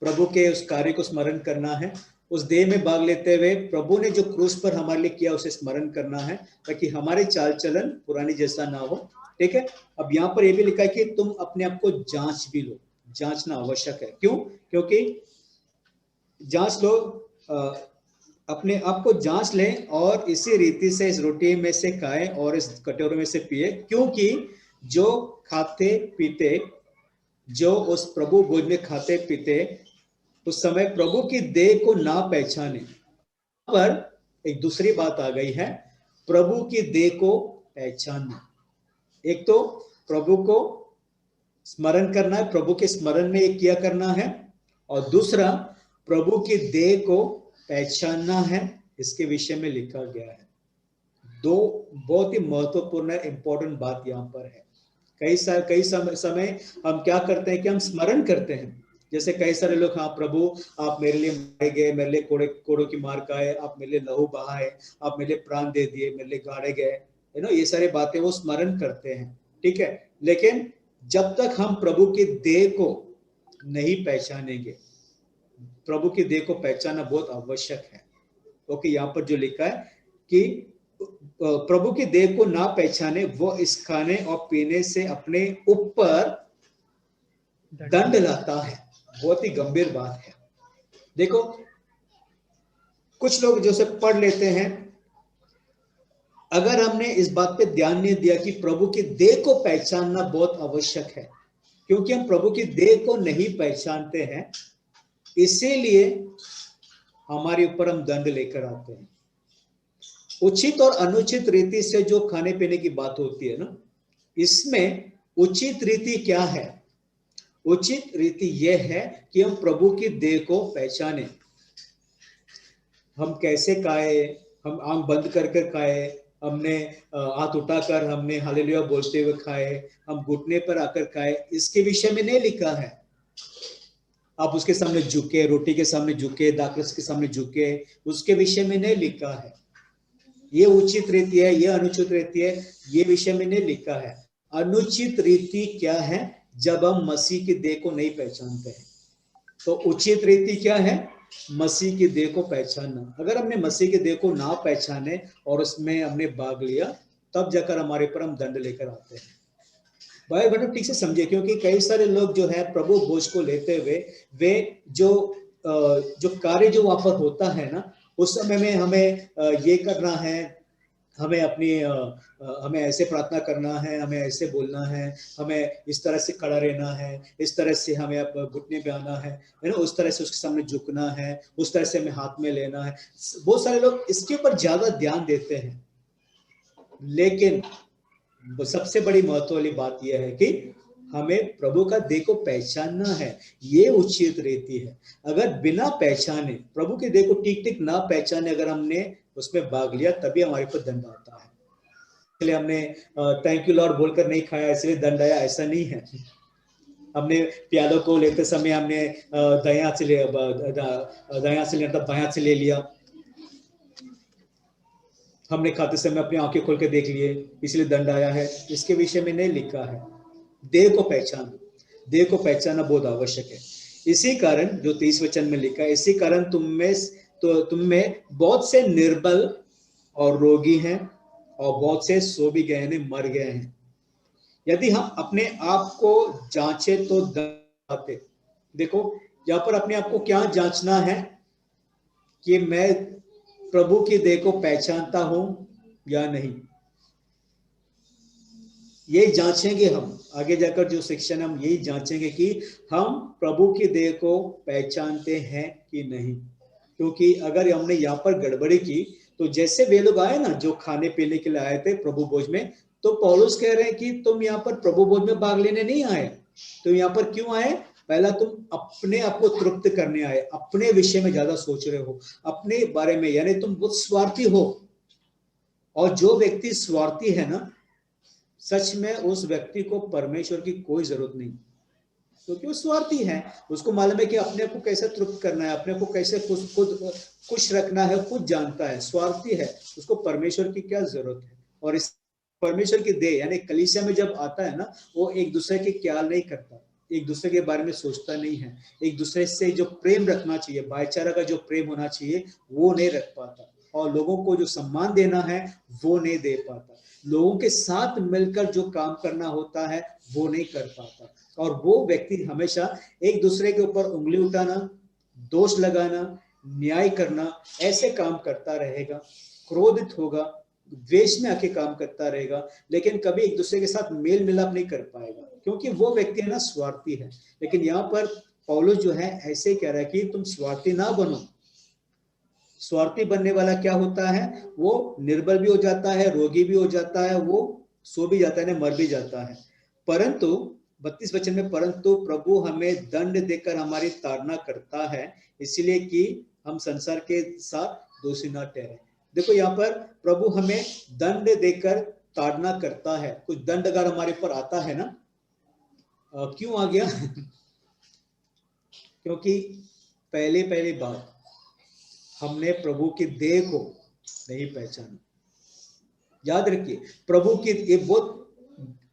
प्रभु के उस कार्य को स्मरण करना है, उस देह में भाग लेते हुए प्रभु ने जो क्रूस पर हमारे लिए किया उसे स्मरण करना है, ताकि हमारे चाल चलन पुरानी जैसा ना हो। ठीक है। अब यहाँ पर यह भी लिखा है कि तुम अपने आप को जांच भी लो। जांचना आवश्यक है। क्यों? क्योंकि जांच लो, अपने आप को जांच लें और इसी रीति से इस रोटी में से खाएं और इस कटोरे में से पिए, क्योंकि जो खाते पीते, जो उस प्रभु भोज में खाते पीते उस समय प्रभु की देह को ना पहचाने। पर एक दूसरी बात आ गई है, प्रभु की देह को पहचानना। एक तो प्रभु को स्मरण करना है, प्रभु के स्मरण में एक किया करना है, और दूसरा प्रभु की देह को पहचानना है। इसके विषय में लिखा गया है। दो बहुत ही महत्वपूर्ण इंपॉर्टेंट बात यहाँ पर है। कई समय हम क्या करते हैं कि हम स्मरण करते हैं, जैसे कई सारे लोग, हाँ प्रभु आप मेरे लिए मारे गए, मेरे लिए कोड़ों की मार खाए, आप मेरे लिए लहू बहाए, आप मेरे लिए प्राण दे दिए, मेरे लिए गाड़े गए, है ना, ये सारी बातें वो स्मरण करते हैं। ठीक है। लेकिन जब तक हम प्रभु की देह को नहीं पहचानेंगे, प्रभु की देह को पहचानना बहुत आवश्यक है। क्योंकि यहाँ पर जो लिखा है कि प्रभु की देह को ना पहचाने, वो इस खाने और पीने से अपने ऊपर दंड लाता है। बहुत ही गंभीर बात है। देखो, कुछ लोग जो से पढ़ लेते हैं, अगर हमने इस बात पे ध्यान नहीं दिया कि प्रभु की देह को पहचानना बहुत आवश्यक है, क्योंकि हम प्रभु की देह को नहीं पहचानते हैं, इसीलिए हमारे ऊपर हम दंड लेकर आते हैं। उचित और अनुचित रीति से जो खाने पीने की बात होती है ना, इसमें उचित रीति क्या है? उचित रीति यह है कि हम प्रभु की देह को पहचाने। हम कैसे खाए? हम आंख बंद करके खाए, हमने हाथ उठाकर हमने हालेलुया बोलते हुए खाए, हम घुटने पर आकर खाए, इसके विषय में नहीं लिखा है। आप उसके सामने झुके, रोटी के सामने झुके, दाखरस के सामने झुके, उसके विषय में नहीं लिखा है। ये उचित रीति है, ये अनुचित रीति है, ये विषय में नहीं लिखा है। अनुचित रीति क्या है? जब हम मसीह की देह को नहीं पहचानते हैं। तो उचित रीति क्या है? मसीह की देह को पहचानना। अगर हमने मसीह की देह को ना पहचाने और उसमें हमने भाग लिया, तब जाकर हमारे पर हम दंड लेकर आते हैं। भाई बहनों, ठीक से समझिए, क्योंकि कई सारे लोग जो है प्रभु भोज को लेते हुए, वे जो कार्य जो वहां पर होता है ना, उस समय में हमें ये करना है, हमें हमें ऐसे प्रार्थना करना है, हमें ऐसे बोलना है, हमें इस तरह से खड़ा रहना है, इस तरह से हमें घुटने पे आना है ना, उस तरह से उसके सामने झुकना है, उस तरह से हमें हाथ में लेना है। बहुत सारे लोग इसके ऊपर ज्यादा ध्यान देते हैं, लेकिन सबसे बड़ी महत्व वाली बात यह है कि हमें प्रभु का देह को पहचानना है। ये उचित रीति है। अगर बिना पहचाने, प्रभु के देह को ठीक ठीक ना पहचाने, अगर हमने उसमें भाग लिया, तभी हमारे पर दंड आता है। इसलिए हमने थैंक यू लॉर्ड बोलकर नहीं खाया इसलिए दंड आया, ऐसा नहीं है। हमने प्यालों को लेते समय हमने दायां से ले मतलब बायां से ले लिया, हमने खाते समय अपनी आंखें खोल के देख लिए इसलिए दंड आया है, इसके विषय में नहीं लिखा है। देह को पहचानना बहुत आवश्यक है। इसी कारण जो 30 वचन में लिखा है, इसी कारण तुम में बहुत से निर्बल और रोगी हैं और बहुत से सो भी गए हैं, मर गए हैं। यदि हम अपने आप को जांचे तो आते। देखो यहाँ पर अपने आप को क्या जांचना है कि मैं प्रभु की देह को पहचानता हूं या नहीं, यही जांचेंगे हम आगे जाकर। जो सेक्शन हम यही जांचेंगे कि हम प्रभु की देह को पहचानते हैं कि नहीं। क्योंकि अगर हमने यहाँ पर गड़बड़ी की तो जैसे वे लोग आए ना जो खाने पीने के लिए आए थे प्रभु भोज में, तो पौलुस कह रहे हैं कि तुम यहाँ पर प्रभु भोज में भाग लेने नहीं आए, तुम यहाँ पर क्यों आए? पहला तुम अपने आप को तृप्त करने आए, अपने विषय में ज्यादा सोच रहे हो, अपने बारे में, यानी तुम बहुत स्वार्थी हो। और जो व्यक्ति स्वार्थी है ना, सच में उस व्यक्ति को परमेश्वर की कोई जरूरत नहीं, क्योंकि वो स्वार्थी है। उसको मालूम है कि अपने आप को कैसे तृप्त करना है, अपने को कैसे खुद खुश रखना है, खुद जानता है, स्वार्थी है, उसको परमेश्वर की क्या जरूरत है। और इस परमेश्वर की देह यानी कलीसिया में जब आता है ना, वो एक दूसरे के ख्याल नहीं करता, एक दूसरे के बारे में सोचता नहीं है, एक दूसरे से जो प्रेम रखना चाहिए, भाईचारा का जो प्रेम होना चाहिए वो नहीं रख पाता, और लोगों को जो सम्मान देना है वो नहीं दे पाता, लोगों के साथ मिलकर जो काम करना होता है वो नहीं कर पाता। और वो व्यक्ति हमेशा एक दूसरे के ऊपर उंगली उठाना, दोष लगाना, न्याय करना, ऐसे काम करता रहेगा, क्रोधित होगा, द्वेष में आके काम करता रहेगा, लेकिन कभी एक दूसरे के साथ मेल मिलाप नहीं कर पाएगा, क्योंकि वो व्यक्ति है ना स्वार्थी है। लेकिन यहाँ पर पौलुस जो है ऐसे कह रहा है कि तुम स्वार्थी ना बनो। स्वार्थी बनने वाला क्या होता है? वो निर्बल भी हो जाता है, रोगी भी हो जाता है, वो सो भी जाता है, मर भी जाता है। परंतु 32 वचन में, परंतु प्रभु हमें दंड देकर हमारी ताड़ना करता है, इसलिए कि हम संसार के साथ दोषी न ठहरे। देखो यहाँ पर प्रभु हमें दंड देकर ताड़ना करता है। कुछ दंड अगर हमारे पर आता है ना, क्यों आ गया? क्योंकि पहली बात हमने प्रभु की देह को नहीं पहचाना। याद रखिए, प्रभु की, ये बहुत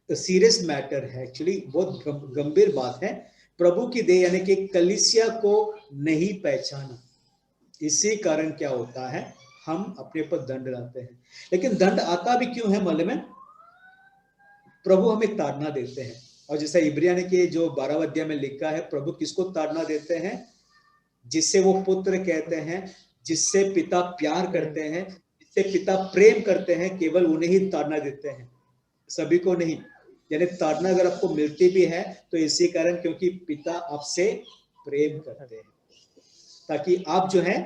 सीरियस मैटर है, एक्चुअली बहुत गंभीर बात है। प्रभु की देह यानी कि कलीसिया को नहीं पहचाना, इसी कारण क्या होता है, हम अपने पर दंड लाते हैं। लेकिन दंड आता भी क्यों है मालूम है? प्रभु हमें ताड़ना देते हैं। और जैसा इब्रिया ने के जो 12वें अध्याय में लिखा है, प्रभु किसको ताड़ना देते हैं? जिससे वो पुत्र कहते हैं, जिससे पिता प्यार करते हैं, जिससे पिता प्रेम करते हैं, केवल उन्हें ही ताड़ना देते हैं, सभी को नहीं। यानी ताड़ना अगर आपको मिलती भी है तो इसी कारण, क्योंकि पिता आपसे प्रेम करते हैं, ताकि आप जो है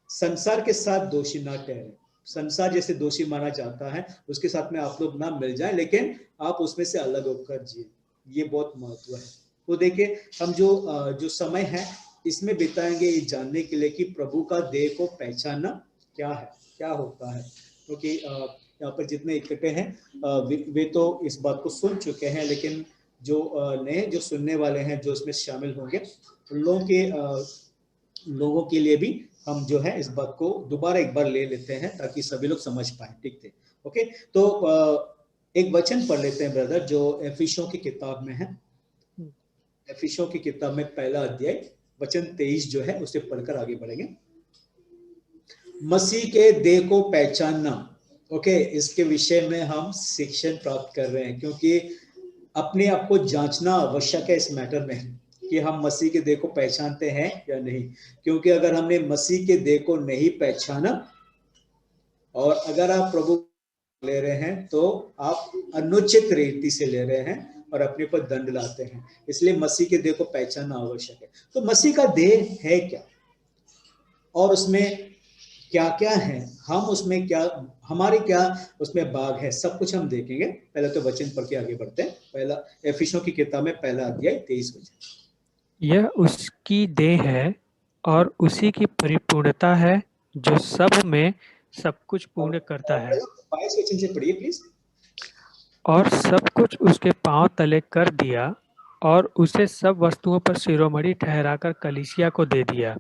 संसार के साथ दोषी ना ठहरे। संसार जैसे दोषी माना जाता है उसके साथ में आप लोग ना मिल जाए, लेकिन आप उसमें से अलग होकर जिए, ये बहुत महत्व है। तो देखिए, हम जो समय है इसमें बिताएंगे ये जानने के लिए कि प्रभु का देह को पहचानना क्या है, क्या होता है। क्योंकि यहाँ पर जितने इकट्ठे हैं वे तो इस बात को सुन चुके हैं, लेकिन जो नए जो सुनने वाले हैं, जो इसमें शामिल होंगे, उन लोगों के लिए भी हम जो है इस बात को दोबारा एक बार ले लेते हैं ताकि सभी लोग समझ पाए। ठीक थे? ओके, तो एक वचन पढ़ लेते हैं ब्रदर, जो एफिसियों की किताब में है। एफिसियों की किताब में 1 अध्याय वचन 23 जो है उसे पढ़कर आगे बढ़ेंगे। मसीह के देह को पहचानना, ओके, इसके विषय में हम शिक्षण प्राप्त कर रहे हैं, क्योंकि अपने आप को जांचना आवश्यक है इस मैटर में कि हम मसीह के देह को पहचानते हैं या नहीं। क्योंकि अगर हमने मसीह के देह को नहीं पहचाना और अगर आप प्रभु ले रहे हैं तो आप अनुचित रीति से ले रहे हैं और अपने पर दंड लाते हैं। इसलिए मसीह के देह को पहचानना आवश्यक है। तो मसीह का देह है क्या और उसमें क्या क्या है, हम उसमें क्या, हमारे क्या उसमें भाग है, सब कुछ हम देखेंगे। पहले तो वचन पढ़ के आगे बढ़ते हैं। पहला एफिसियों की किताब में 1 अध्याय 23 वचन। यह उसकी देह है और उसी की परिपूर्णता है, जो सब में सब कुछ पूर्ण करता है। 22 वचन से पढ़िए प्लीज। और सब कुछ उसके पांव तले कर दिया और उसे सब वस्तुओं पर शिरोमणि ठहराकर कलीसिया को दे दिया।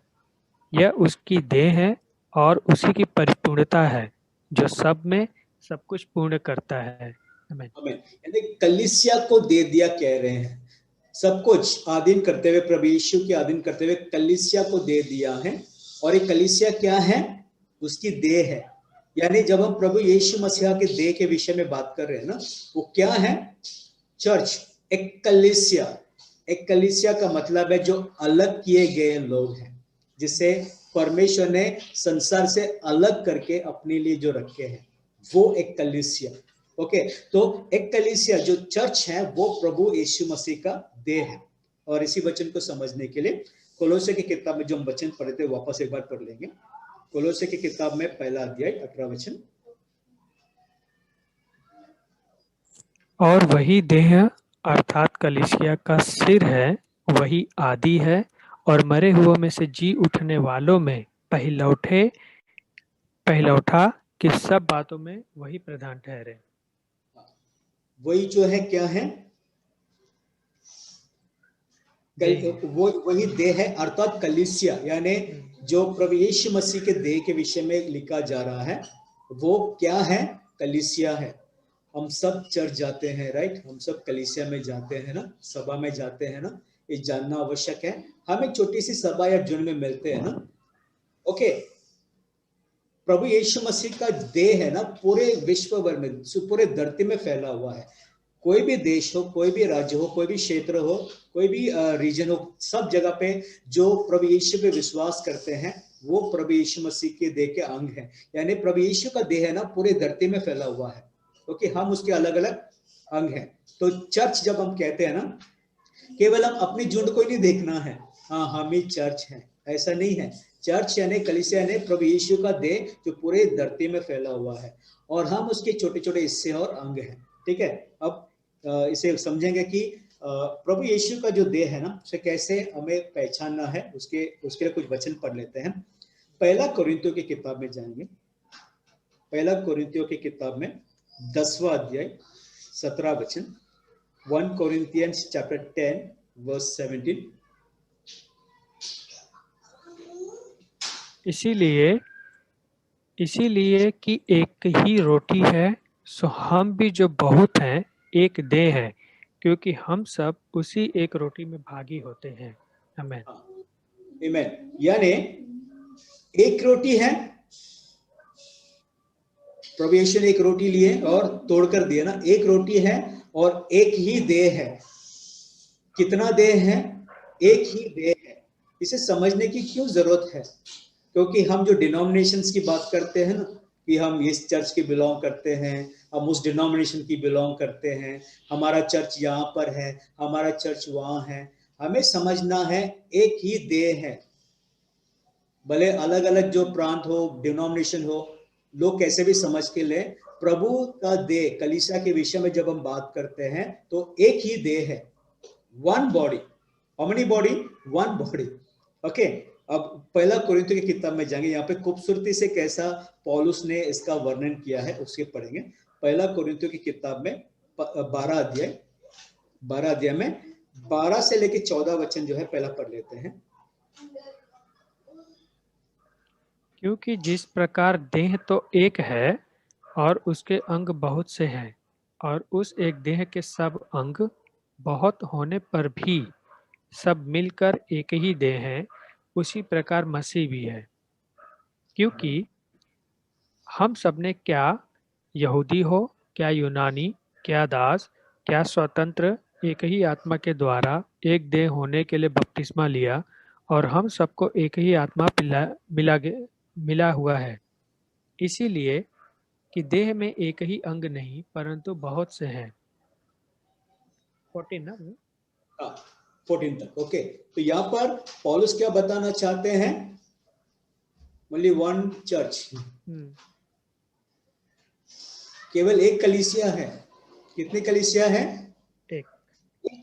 यह उसकी देह है और उसी की परिपूर्णता है, जो सब में सब कुछ पूर्ण करता है। आमीन। हमें यानी कलीसिया को दे दिया कह रहे हैं, सब कुछ आधीन करते हुए, प्रभु यीशु के अधीन करते हुए कलीसिया को दे दिया है। और ये कलीसिया क्या है? उसकी देह है। यानी जब हम प्रभु यीशु मसीहा के देह के विषय में बात कर रहे हैं ना, वो क्या है? चर्च, एक कलीसिया। एक कलीसिया का मतलब है जो अलग किए गए लोग हैं, जिसे परमेश्वर ने संसार से अलग करके अपने लिए जो रखे हैं, वो एक कलीसिया। ओके, तो एक कलीसिया जो चर्च है वो प्रभु यीशु मसीह का देह है। और इसी वचन को समझने के लिए कोलोसे की किताब में जो हम वचन पढ़े थे वापस एक बार पढ़ लेंगे। कोलोसे की किताब में पहला अध्याय 18 वचन। और वही देह अर्थात कलीसिया का सिर है, वही आदि है और मरे हुओं में से जी उठने वालों में पहलौठा कि सब बातों में वही प्रधान ठहरे। वही जो है क्या है? वो वही देह है अर्थात कलीसिया, यानी जो प्रभु यीशु मसीह के देह के विषय में लिखा जा रहा है वो क्या है? कलीसिया है। हम सब चर्च जाते हैं, राइट? हम सब कलीसिया में जाते हैं ना, सभा में जाते हैं ना, ये जानना आवश्यक है। हम एक छोटी सी सभा या झुंड में मिलते हैं ना, ओके। प्रभु यीशु मसीह का देह है ना, पूरे विश्व भर में, पूरे धरती में फैला हुआ है। कोई भी देश हो, कोई भी राज्य हो, कोई भी क्षेत्र हो, कोई भी रीजन हो, सब जगह पे जो प्रभु यीशु पे विश्वास करते हैं वो प्रभु यीशु मसीह के देह के अंग हैं। यानी प्रभु यीशु का देह है ना पूरे धरती में फैला हुआ है, क्योंकि हम उसके अलग अलग अंग हैं। तो चर्च जब हम कहते हैं ना, केवल हम अपनी झुंड को ही नहीं देखना है, हाँ हम ही चर्च हैं, ऐसा नहीं है। चर्च यानी कलीसिया यानी प्रभु यीशु का देह जो पूरे धरती में फैला हुआ है, और हम उसके छोटे छोटे हिस्से और अंग हैं। ठीक है, अब इसे समझेंगे कि प्रभु यीशु का जो देह है ना, उसे कैसे हमें पहचानना है, उसके लिए कुछ वचन पढ़ लेते हैं। पहला कोरिन्थियों की किताब में जाएंगे। पहला कोरिन्थियों की किताब में 10वां अध्याय 17 वचन। 1 Corinthians chapter 10 verse 17। इसीलिए कि एक ही रोटी है, सो हम भी जो बहुत हैं एक देह है, क्योंकि हम सब उसी एक रोटी में भागी होते हैं। आमीन। आमीन। यानी एक रोटी है, प्रभु यीशु ने एक रोटी लिए और तोड़कर दिया ना, एक रोटी है और एक ही देह है। कितना देह है? एक ही देह है। इसे समझने की क्यों जरूरत है? क्योंकि हम जो डिनोमिनेशंस की बात करते हैं ना, कि हम इस चर्च के बिलोंग करते हैं, हम उस डिनोमिनेशन की बिलोंग करते हैं, हमारा चर्च यहाँ पर है, हमारा चर्च वहां है। हमें समझना है एक ही देह है। भले अलग अलग जो प्रांत हो, डिनोमिनेशन हो, लोग कैसे भी समझ के ले, प्रभु का देह कलीसिया के विषय में जब हम बात करते हैं तो एक ही देह है, one body. How many body? One body. Okay, अब पहला कोरिन्थियों की किताब में जाएंगे। यहाँ पे खूबसूरती से कैसा पौलुस ने इसका वर्णन किया है उसके पढ़ेंगे। पहला कोरिन्थियों की किताब में 12 अध्याय में 12 से लेके 14 वचन जो है पहला पढ़ लेते हैं। क्योंकि जिस प्रकार देह तो एक है और उसके अंग बहुत से हैं, और उस एक देह के सब अंग बहुत होने पर भी सब मिलकर एक ही देह हैं, उसी प्रकार मसीह भी है। क्योंकि हम सबने क्या यहूदी हो, क्या यूनानी, क्या दास, क्या स्वतंत्र, एक ही आत्मा के द्वारा एक देह होने के लिए बपतिस्मा लिया, और हम सबको एक ही आत्मा मिला हुआ है। इसीलिए कि देह में एक ही अंग नहीं परंतु बहुत से हैं। 14 ना? 14 तक। ओके, तो यहाँ पर पौलुस क्या बताना चाहते हैं? ओनली वन चर्च, केवल एक कलीसिया है। कितनी कलीसिया है? एक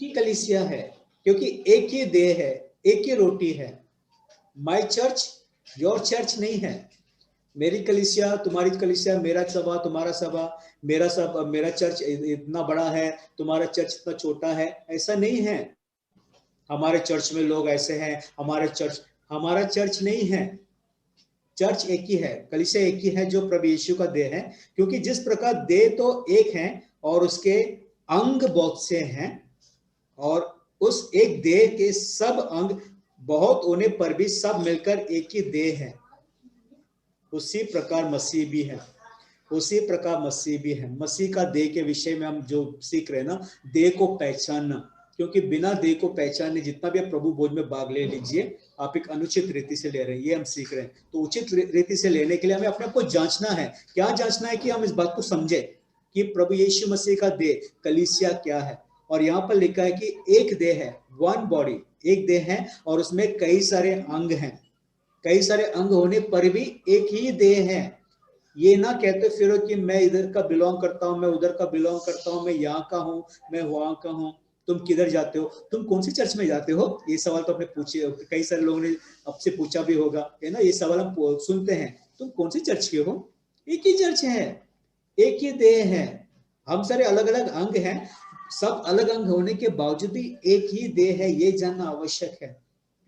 ही कलीसिया है, क्योंकि एक ही देह है, एक ही रोटी है। माय चर्च योर चर्च नहीं है। मेरी कलीसिया, तुम्हारी कलीसिया, मेरा सभा, तुम्हारा सभा, मेरा चर्च इतना बड़ा है, तुम्हारा चर्च इतना छोटा है, ऐसा नहीं है। हमारे चर्च में लोग ऐसे हैं, हमारा चर्च नहीं है। चर्च एक ही है, कलीसिया एक ही है जो प्रभु यीशु का देह है। क्योंकि जिस प्रकार देह तो एक है और उसके अंग बहुत से हैं, और उस एक देह के सब अंग बहुत होने पर भी सब मिलकर एक ही देह है, उसी प्रकार मसीह भी है। उसी प्रकार मसीह भी है। मसीह का देह के विषय में हम जो सीख रहे हैं ना, देह को पहचानना, क्योंकि बिना देह को पहचाने जितना भी आप प्रभु भोज में भाग ले लीजिए, आप एक अनुचित रीति से ले रहे हैं, ये हम सीख रहे हैं। तो उचित रीति से लेने के लिए हमें अपने आप को जांचना है। क्या जांचना है? कि हम इस बात को समझे कि प्रभु यीशु मसीह का देह कलीसिया क्या है। और यहाँ पर लिखा है कि एक देह है, वन बॉडी, एक देह है, और उसमें कई सारे अंग हैं। कई सारे अंग होने पर भी एक ही देह है। ये ना कहते फिरो कि मैं इधर का बिलोंग करता हूं, मैं उधर का बिलोंग करता हूं, मैं यहाँ का हूं, मैं वहां का हूं। तुम किधर जाते हो? तुम कौन सी चर्च में जाते हो? ये सवाल तो आपने पूछे, कई सारे लोगों ने आपसे पूछा भी होगा, है ना? ये सवाल हम सुनते हैं, तुम कौन सी चर्च के हो? एक ही चर्च है, एक ही देह है। हम सारे अलग अलग अंग हैं, सब अलग अंग होने के बावजूद भी एक ही देह है, ये जानना आवश्यक है।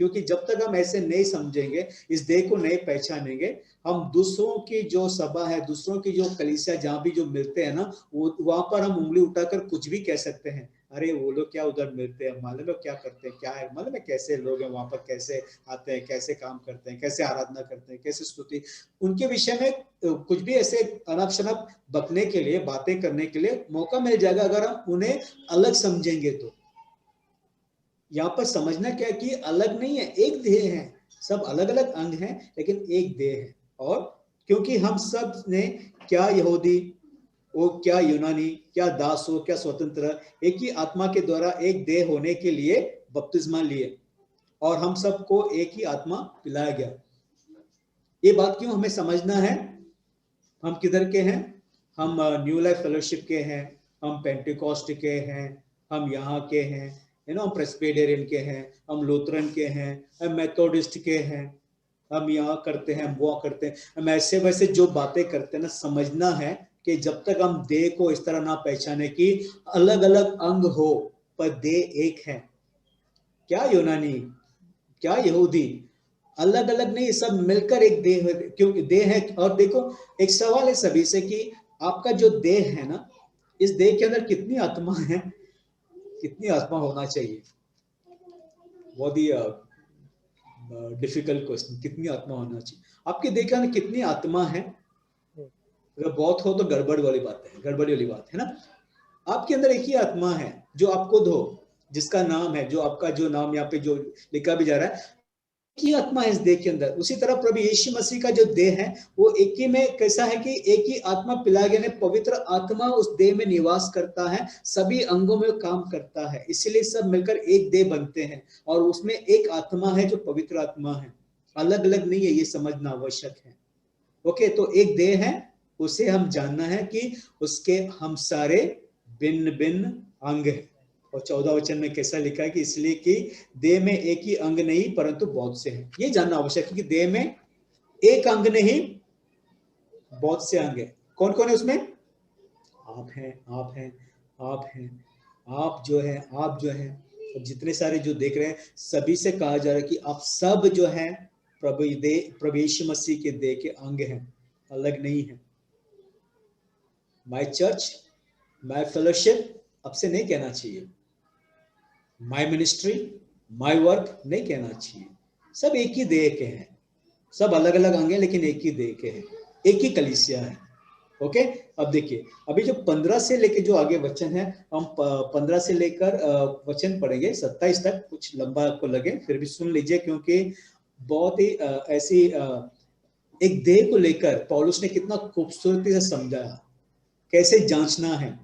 क्योंकि जब तक हम ऐसे नहीं समझेंगे, इस देह को नहीं पहचानेंगे, हम दूसरों की जो सभा है, दूसरों की जो कलीसिया जहां भी जो मिलते हैं ना, वो वहां पर हम उंगली उठाकर कुछ भी कह सकते हैं। अरे वो लोग क्या उधर मिलते हैं, मालूम है क्या करते हैं, क्या है मालूम है, कैसे लोग हैं वहां पर, कैसे आते हैं, कैसे काम करते हैं, कैसे आराधना करते हैं, कैसे स्तुति। उनके विषय में कुछ भी ऐसे अनाप शनाप बकने के लिए, बातें करने के लिए मौका मिल जाएगा, अगर हम उन्हें अलग समझेंगे तो। यहाँ पर समझना क्या है कि अलग नहीं है, एक देह है। सब अलग अलग अंग हैं, लेकिन एक देह है। और क्योंकि हम सब ने, क्या यहूदी वो, क्या यूनानी, क्या दास हो, क्या स्वतंत्र, एक ही आत्मा के द्वारा एक देह होने के लिए बपतिस्मा लिए, और हम सबको एक ही आत्मा पिलाया गया। ये बात क्यों हमें समझना है? हम किधर के हैं? हम न्यू लाइफ फेलोशिप के हैं, हम पेंटिकॉस्ट के हैं, हम यहाँ के हैं, हम प्रेस्बिटेरियन के हैं, हम लूथरन के हैं, हम मेथोडिस्ट के हैं, हम यहाँ करते हैं, हम वो करते हैं, हम ऐसे वैसे जो बातें करते हैं ना, समझना है कि जब तक हम देह को इस तरह ना पहचाने कि अलग अलग अंग हो पर देह एक है। क्या यूनानी, क्या यहूदी, अलग अलग नहीं, सब मिलकर एक देह है, क्योंकि देह है। और देखो, एक सवाल है सभी से कि आपका जो देह है ना, इस देह के अंदर कितनी आत्मा है? कितनी आत्मा होना चाहिए? बहुत ही डिफिकल्ट क्वेश्चन। कितनी आत्मा होना चाहिए? आपके देह के अंदर कितनी आत्मा है? अगर बहुत हो तो गड़बड़ वाली बात है, गड़बड़ी वाली बात है ना। आपके अंदर एक ही आत्मा है जो आप खुद हो, जिसका नाम है, जो आपका जो नाम यहाँ पे जो लिखा भी जा रहा है, की आत्मा है इस देह के अंदर। उसी तरह प्रभु यीशु मसीह का जो देह है, वो एक ही में कैसा है कि एक ही आत्मा पिलाया गया ने, पवित्र आत्मा उस देह में निवास करता है, सभी अंगों में काम करता है, इसलिए सब मिलकर एक देह बनते हैं। और उसमें एक आत्मा है जो पवित्र आत्मा है, अलग अलग नहीं है, ये समझना आवश्यक है। ओके, तो एक देह है, उसे हम जानना है कि उसके हम सारे भिन्न भिन्न अंग है। और 14 वचन में कैसा लिखा है कि इसलिए कि देह में एक ही अंग नहीं परंतु बहुत से हैं। ये जानना आवश्यक है कि देह में एक अंग नहीं, बहुत से अंग है। कौन कौन है उसमें? आप हैं, आप हैं, आप हैं, आप जो है, आप जो है, जितने सारे जो देख रहे हैं, सभी से कहा जा रहा है कि आप सब जो है प्रभु यीशु मसीह के देह के अंग हैं, अलग नहीं है। माय चर्च, माय फेलोशिप अब से नहीं कहना चाहिए, माय मिनिस्ट्री, माय वर्क नहीं कहना चाहिए। सब एक ही देह के हैं, सब अलग अलग अंग हैं, लेकिन एक ही देह के हैं, एक ही कलीसिया है। ओके, अब देखिए, अभी जो 15 से लेकर जो आगे वचन है, हम 15 से लेकर वचन पढ़ेंगे 27 तक। कुछ लंबा आपको लगे फिर भी सुन लीजिए, क्योंकि बहुत ही ऐसी एक देह को लेकर पौलुस ने कितना खूबसूरती से समझाया, कैसे जांचना है,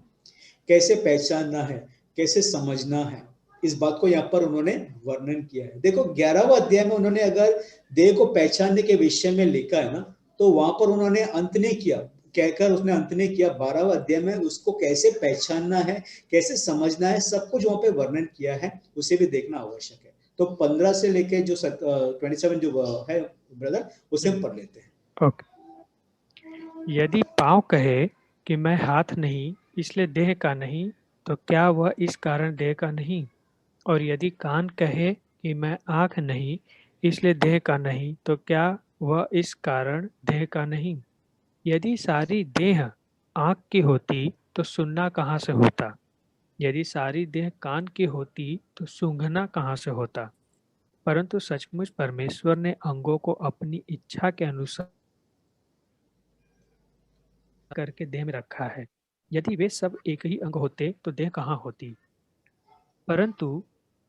कैसे पहचानना है, कैसे समझना है, इस बात को यहाँ पर उन्होंने वर्णन किया है। देखो 11वां अध्याय में उन्होंने अगर देह को पहचानने के विषय में लिखा है ना, तो वहां पर उन्होंने अंत नहीं किया, कहकर उसने अंत नहीं किया। 12वां अध्याय में उसको कैसे पहचानना है, कैसे समझना है, सब कुछ वहां पे वर्णन किया है, उसे भी देखना आवश्यक है। तो 15 से लेके जो 27 जो है ब्रदर, उसे हम पढ़ लेते हैं। ओके। यदि पाँव कहे कि मैं हाथ नहीं, इसलिए देह का नहीं, तो क्या वह इस कारण देह का नहीं? और यदि कान कहे कि मैं आँख नहीं, इसलिए देह का नहीं, तो क्या वह इस कारण देह का नहीं? यदि सारी देह आँख की होती, तो सुनना कहाँ से होता? यदि सारी देह कान की होती, तो सूंघना कहाँ से होता? परंतु सचमुच परमेश्वर ने अंगों को अपनी इच्छा के अनुसार करके देह में रखा है। यदि वे सब एक ही अंग होते, तो देह कहाँ होती? परंतु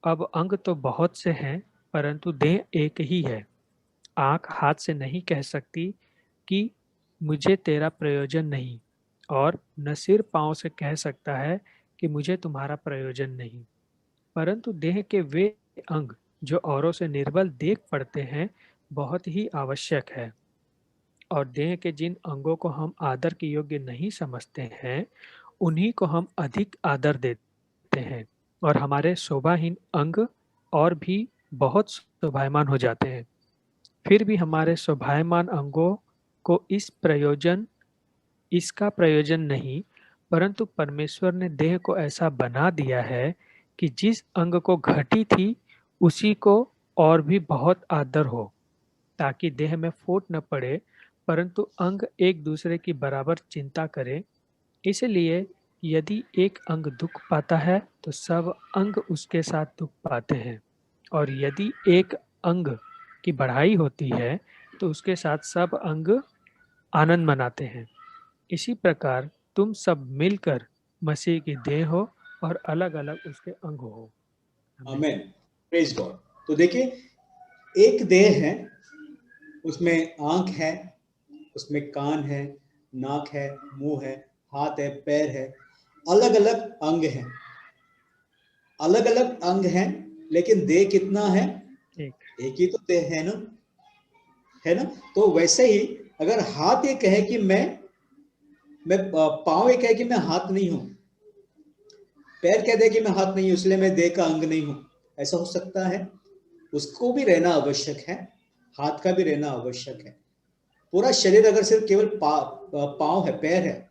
अब अंग तो बहुत से हैं, परंतु देह एक ही है। आँख हाथ से नहीं कह सकती कि मुझे तेरा प्रयोजन नहीं, और न सिर पाँव से कह सकता है कि मुझे तुम्हारा प्रयोजन नहीं। परंतु देह के वे अंग जो औरों से निर्बल देख पड़ते हैं, बहुत ही आवश्यक है। और देह के जिन अंगों को हम आदर के योग्य नहीं समझते हैं, उन्हीं को हम अधिक आदर देते हैं, और हमारे शोभाहीन अंग और भी बहुत शोभायमान हो जाते हैं। फिर भी हमारे शोभायमान अंगों को इसका प्रयोजन नहीं, परंतु परमेश्वर ने देह को ऐसा बना दिया है कि जिस अंग को घटी थी, उसी को और भी बहुत आदर हो, ताकि देह में फूट न पड़े, परंतु अंग एक दूसरे की बराबर चिंता करें। इसलिए यदि एक अंग दुख पाता है, तो सब अंग उसके साथ दुख पाते हैं, और यदि एक अंग की बढ़ाई होती है, तो उसके साथ सब अंग आनंद मनाते हैं। इसी प्रकार तुम सब मिलकर मसीह की देह हो, और अलग-अलग उसके अंग हो। आमीन। आमेन, प्रेज गॉड। तो देखिए, एक देह है, उसमें आंख है, उसमें कान है, नाक है, मुंह है, हाथ है, पैर है, अलग अलग अंग हैं, अलग अलग अंग हैं, लेकिन देह कितना है? एक ही तो देह है ना? तो वैसे ही अगर हाथ ये कहे कि मैं पांव ये कहे कि मैं हाथ नहीं हूं, पैर कह दे कि मैं हाथ नहीं हूं इसलिए मैं देह का अंग नहीं हूं, ऐसा हो सकता है? उसको भी रहना आवश्यक है, हाथ का भी रहना आवश्यक है। पूरा शरीर अगर सिर्फ केवल पांव है, पैर है,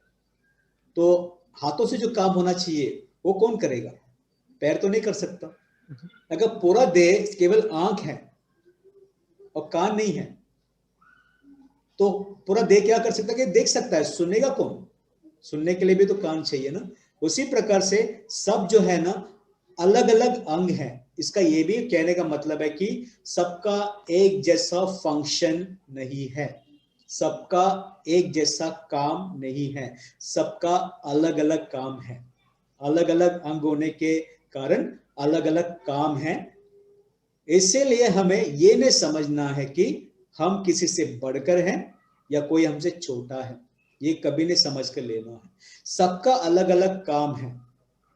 तो हाथों से जो काम होना चाहिए वो कौन करेगा? पैर तो नहीं कर सकता। अगर पूरा देह केवल आंख है और कान नहीं है, तो पूरा देह क्या कर सकता है? कि देख सकता है, सुनेगा कौन? सुनने के लिए भी तो कान चाहिए ना। उसी प्रकार से सब जो है ना, अलग अलग अंग है। इसका ये भी कहने का मतलब है कि सबका एक जैसा फंक्शन नहीं है, सबका एक जैसा काम नहीं है, सबका अलग अलग काम है। अलग अलग अंग होने के कारण अलग अलग काम है। इसीलिए हमें ये नहीं समझना है कि हम किसी से बढ़कर हैं या कोई हमसे छोटा है, ये कभी नहीं समझ कर लेना है। सबका अलग अलग काम है,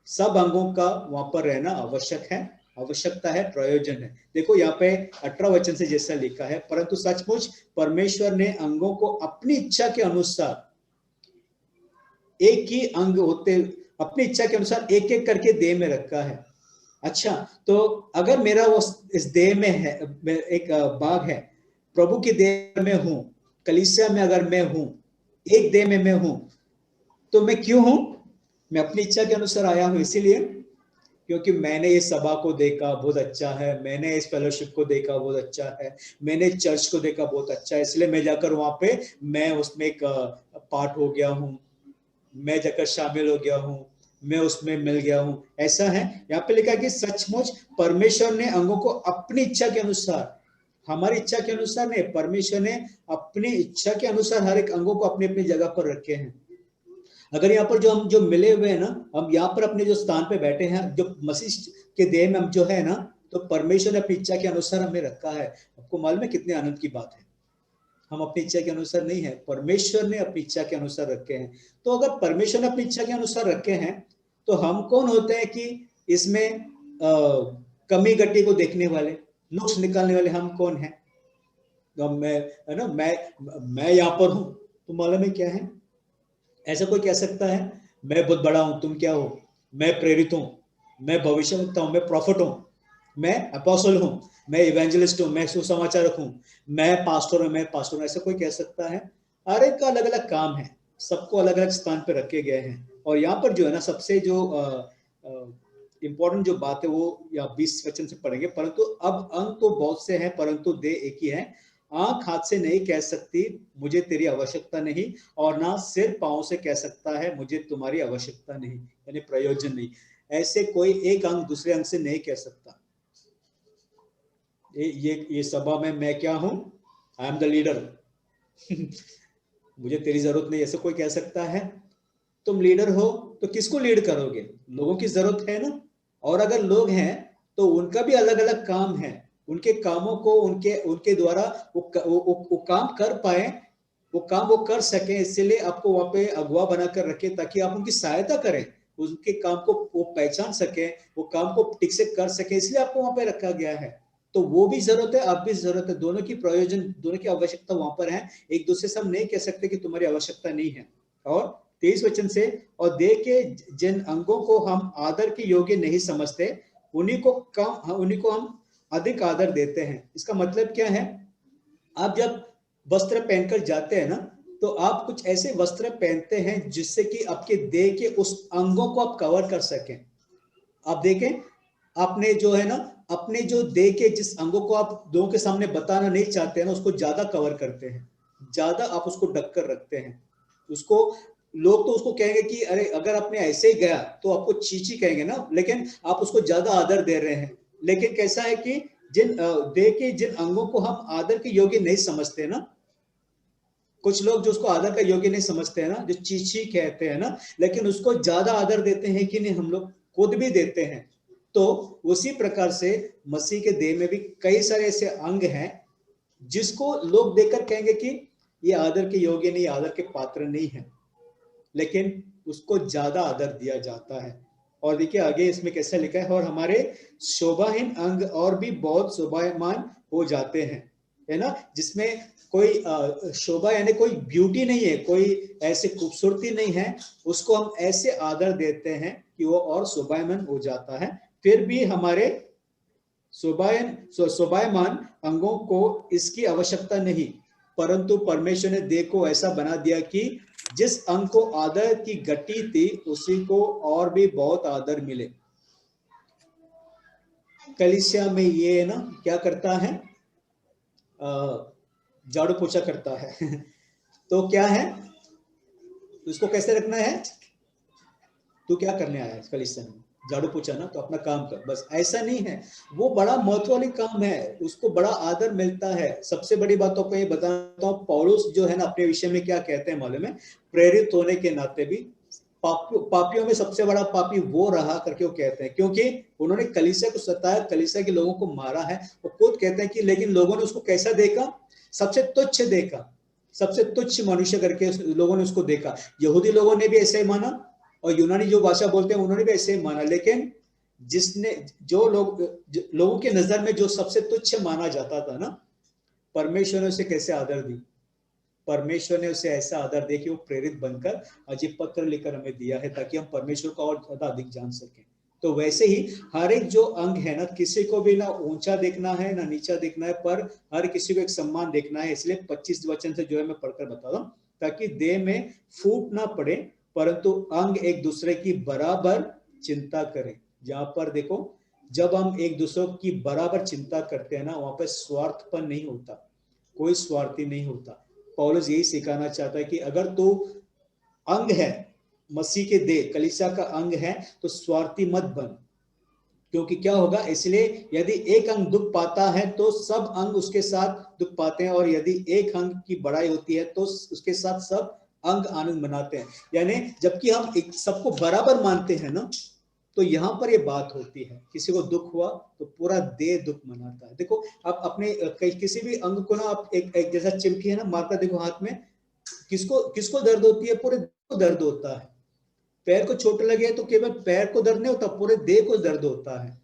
सब अंगों का वहां पर रहना आवश्यक है, आवश्यकता है, प्रयोजन है। देखो यहाँ पे 18 वचन से जैसा लिखा है, परंतु सचमुच परमेश्वर ने अंगों को अपनी इच्छा के अनुसार, एक ही अंग होते अपनी इच्छा के अनुसार एक एक करके देह में रखा है। अच्छा, तो अगर मेरा वो इस देह में है, एक भाग है, प्रभु की देह में हूं, कलीसिया में अगर मैं हूं, एक देह में मैं हूं, तो मैं क्यों हूं? मैं अपनी इच्छा के अनुसार आया हूं, इसीलिए क्योंकि मैंने इस सभा को देखा बहुत अच्छा है, मैंने इस फेलोशिप को देखा बहुत अच्छा है, मैंने चर्च को देखा बहुत अच्छा है, इसलिए मैं जाकर वहां पे मैं उसमें एक पार्ट हो गया हूं, मैं जाकर शामिल हो गया हूं, मैं उसमें मिल गया हूं। ऐसा है, यहाँ पे लिखा है कि सचमुच परमेश्वर ने अंगों को अपनी इच्छा के अनुसार, हमारी इच्छा के अनुसार नहीं, परमेश्वर ने अपनी इच्छा के अनुसार हर एक अंगों को अपनी अपनी जगह पर रखे हैं। अगर यहाँ पर जो हम जो मिले हुए हैं ना, हम यहाँ पर अपने जो स्थान पे बैठे हैं, जो मसीह के देह में हम जो है ना, तो परमेश्वर ने अपनी इच्छा के अनुसार हमें रखा है। आपको मालूम है कितने आनंद की बात है? हम अपनी इच्छा के अनुसार नहीं है, परमेश्वर ने अपनी इच्छा के अनुसार रखे हैं। तो अगर परमेश्वर ने अपनी इच्छा के अनुसार रखे हैं, तो हम कौन होते हैं कि इसमें कमी गड्डी को देखने वाले, नुक्स निकालने वाले? हम कौन है? तो मैं है ना, मैं यहाँ पर हूं, तो मालूम है क्या है? ऐसा कोई कह सकता है मैं बहुत बड़ा हूं, तुम क्या हो? मैं प्रेरित हूं, मैं भविष्यवक्ता हूं, मैं प्रॉफिट हूं, मैं अपोस्टल हूं, मैं इवेंजलिस्ट हूं, मैं सुसमाचारक हूं, मैं पास्टर हूं, मैं पास्टर हूं, ऐसा कोई कह सकता है? हर एक का अलग अलग काम है, सबको अलग अलग स्थान पर रखे गए हैं। और यहाँ पर जो है ना सबसे जो इंपॉर्टेंट जो बात है वो या 20 वचन से पढ़ेंगे। परंतु अब अंग तो बहुत से हैं परंतु देह एक ही है। आंख हाथ से नहीं कह सकती मुझे तेरी आवश्यकता नहीं, और ना सिर पांव से कह सकता है मुझे तुम्हारी आवश्यकता नहीं, यानी प्रयोजन नहीं। ऐसे कोई एक अंग दूसरे अंग से नहीं कह सकता ये सभा में मैं क्या हूं, आई एम द लीडर मुझे तेरी जरूरत नहीं, ऐसे कोई कह सकता है? तुम लीडर हो तो किसको लीड करोगे? लोगों की जरूरत है ना। और अगर लोग हैं तो उनका भी अलग अलग काम है, उनके कामों को उनके उनके द्वारा वो काम कर पाए, वो काम वो कर सके, इसलिए आपको वहां पे अगुवा बनाकर रखे ताकि आप उनकी सहायता करें, उनके काम को वो पहचान सके, वो काम को ठीक से कर सके, इसलिए आपको वहां पे रखा गया है। तो वो भी जरूरत है, आप भी जरूरत है, दोनों की प्रयोजन, दोनों की आवश्यकता वहां पर है। एक दूसरे से हम नहीं कह सकते कि तुम्हारी आवश्यकता नहीं है। और 23 वचन से, और देह के जिन अंगों को हम आदर के योग्य नहीं समझते उन्हीं को हम अधिक आदर देते हैं। इसका मतलब क्या है? आप जब वस्त्र पहनकर जाते हैं ना, तो आप कुछ ऐसे वस्त्र पहनते हैं जिससे कि आपके देह के उस अंगों को आप कवर कर सकें। आप देखें, आपने जो है ना अपने जो देह के जिस अंगों को आप लोगों के सामने बताना नहीं चाहते हैं ना, उसको ज्यादा कवर करते हैं, ज्यादा आप उसको ढक कर रखते हैं उसको। लोग तो उसको कहेंगे कि अरे अगर आपने ऐसे ही गया तो आपको चीची कहेंगे ना, लेकिन आप उसको ज्यादा आदर दे रहे हैं। लेकिन कैसा है कि जिन देह के जिन अंगों को हम आदर के योग्य नहीं समझते ना, कुछ लोग जो उसको आदर का योग्य नहीं समझते हैं ना, जो चीची कहते हैं ना, लेकिन उसको ज्यादा आदर देते हैं कि नहीं, हम लोग खुद भी देते हैं। तो उसी प्रकार से मसीह के देह में भी कई सारे ऐसे अंग हैं जिसको लोग देखकर कहेंगे कि ये आदर के योग्य नहीं, आदर के पात्र नहीं है, लेकिन उसको ज्यादा आदर दिया जाता है। और देखिए आगे इसमें कैसे लिखा है, और हमारे शोभाहीन अंग और भी बहुत शोभायमान हो जाते हैं, है ना, जिसमें कोई शोभा यानी कोई ब्यूटी नहीं है, कोई ऐसी खूबसूरती नहीं है, उसको हम ऐसे आदर देते हैं कि वो और शोभायमान हो जाता है। फिर भी हमारे शोभायमान अंगों को इसकी आवश्यकता नहीं, परंतु परमेश्वर ने देह को ऐसा बना दिया कि जिस अंग को आदर की घटी थी उसी को और भी बहुत आदर मिले। कलीसिया में ये ना क्या करता है, झाड़ू पोछा करता है तो क्या है, उसको कैसे रखना है? तू क्या करने आया है कलीसिया में? झाड़ू पोछा ना, तो अपना काम कर, बस। ऐसा नहीं है, वो बड़ा महत्व वाली काम है, उसको बड़ा आदर मिलता है। सबसे बड़ी बातों को ये बताता हूँ, पौलुस जो है ना अपने विषय में क्या कहते हैं मालूम है? प्रेरित होने के नाते भी पापियों में सबसे बड़ा पापी वो रहा करके वो कहते हैं, क्योंकि उन्होंने कलीसिया को सताया, कलीसिया के लोगों को मारा है। वो खुद कहते हैं कि लेकिन लोगों ने उसको कैसा देखा? सबसे तुच्छ देखा, सबसे तुच्छ मनुष्य करके लोगों ने उसको देखा। यहूदी लोगों ने भी ऐसे ही माना और यूनानी जो भाषा बोलते हैं उन्होंने भी ऐसे ही माना। लेकिन जिसने जो लोगों के नजर में जो सबसे तुच्छ माना जाता था ना, परमेश्वर ने उसे कैसे आदर दी? परमेश्वर ने उसे ऐसा आदर दिया कि वो प्रेरित बनकर अजीब पत्र लेकर हमें दिया है ताकि हम परमेश्वर को और ज्यादा अधिक जान सकें। तो वैसे ही हर एक जो अंग है ना, किसी को भी ना ऊंचा देखना है ना नीचा देखना है, पर हर किसी को एक सम्मान देखना है। इसलिए 25 वचन से जो है मैं पढ़कर बता रहा हूँ, ताकि देह में फूट ना पड़े, परंतु अंग एक दूसरे की बराबर चिंता करें। जहां पर देखो, जब हम एक दूसरे की बराबर चिंता करते हैं ना, वहां पर स्वार्थपन नहीं होता, कोई स्वार्थी नहीं होता। पौलुस यही सिखाना चाहता है कि अगर तू अंग है, मसीह के देह कलीसिया का अंग है, तो स्वार्थी मत बन। क्योंकि क्या होगा, इसलिए यदि एक अंग दुख पाता है तो सब अंग उसके साथ दुख पाते हैं, और यदि एक अंग की बड़ाई होती है तो उसके साथ सब अंग आनंद मनाते हैं। यानी जबकि हम एक सबको बराबर मानते हैं ना, तो यहां पर ये बात होती है, किसी को दुख हुआ तो पूरा देह दुख मनाता है। देखो आप अपने किसी भी अंग को ना, आप एक जैसा चिमटी है ना मारता, देखो हाथ में, किसको किसको दर्द होती है? पूरे देह को दर्द होता है। पैर को चोट लगे तो केवल पैर को दर्द नहीं होता, पूरे देह को दर्द होता है।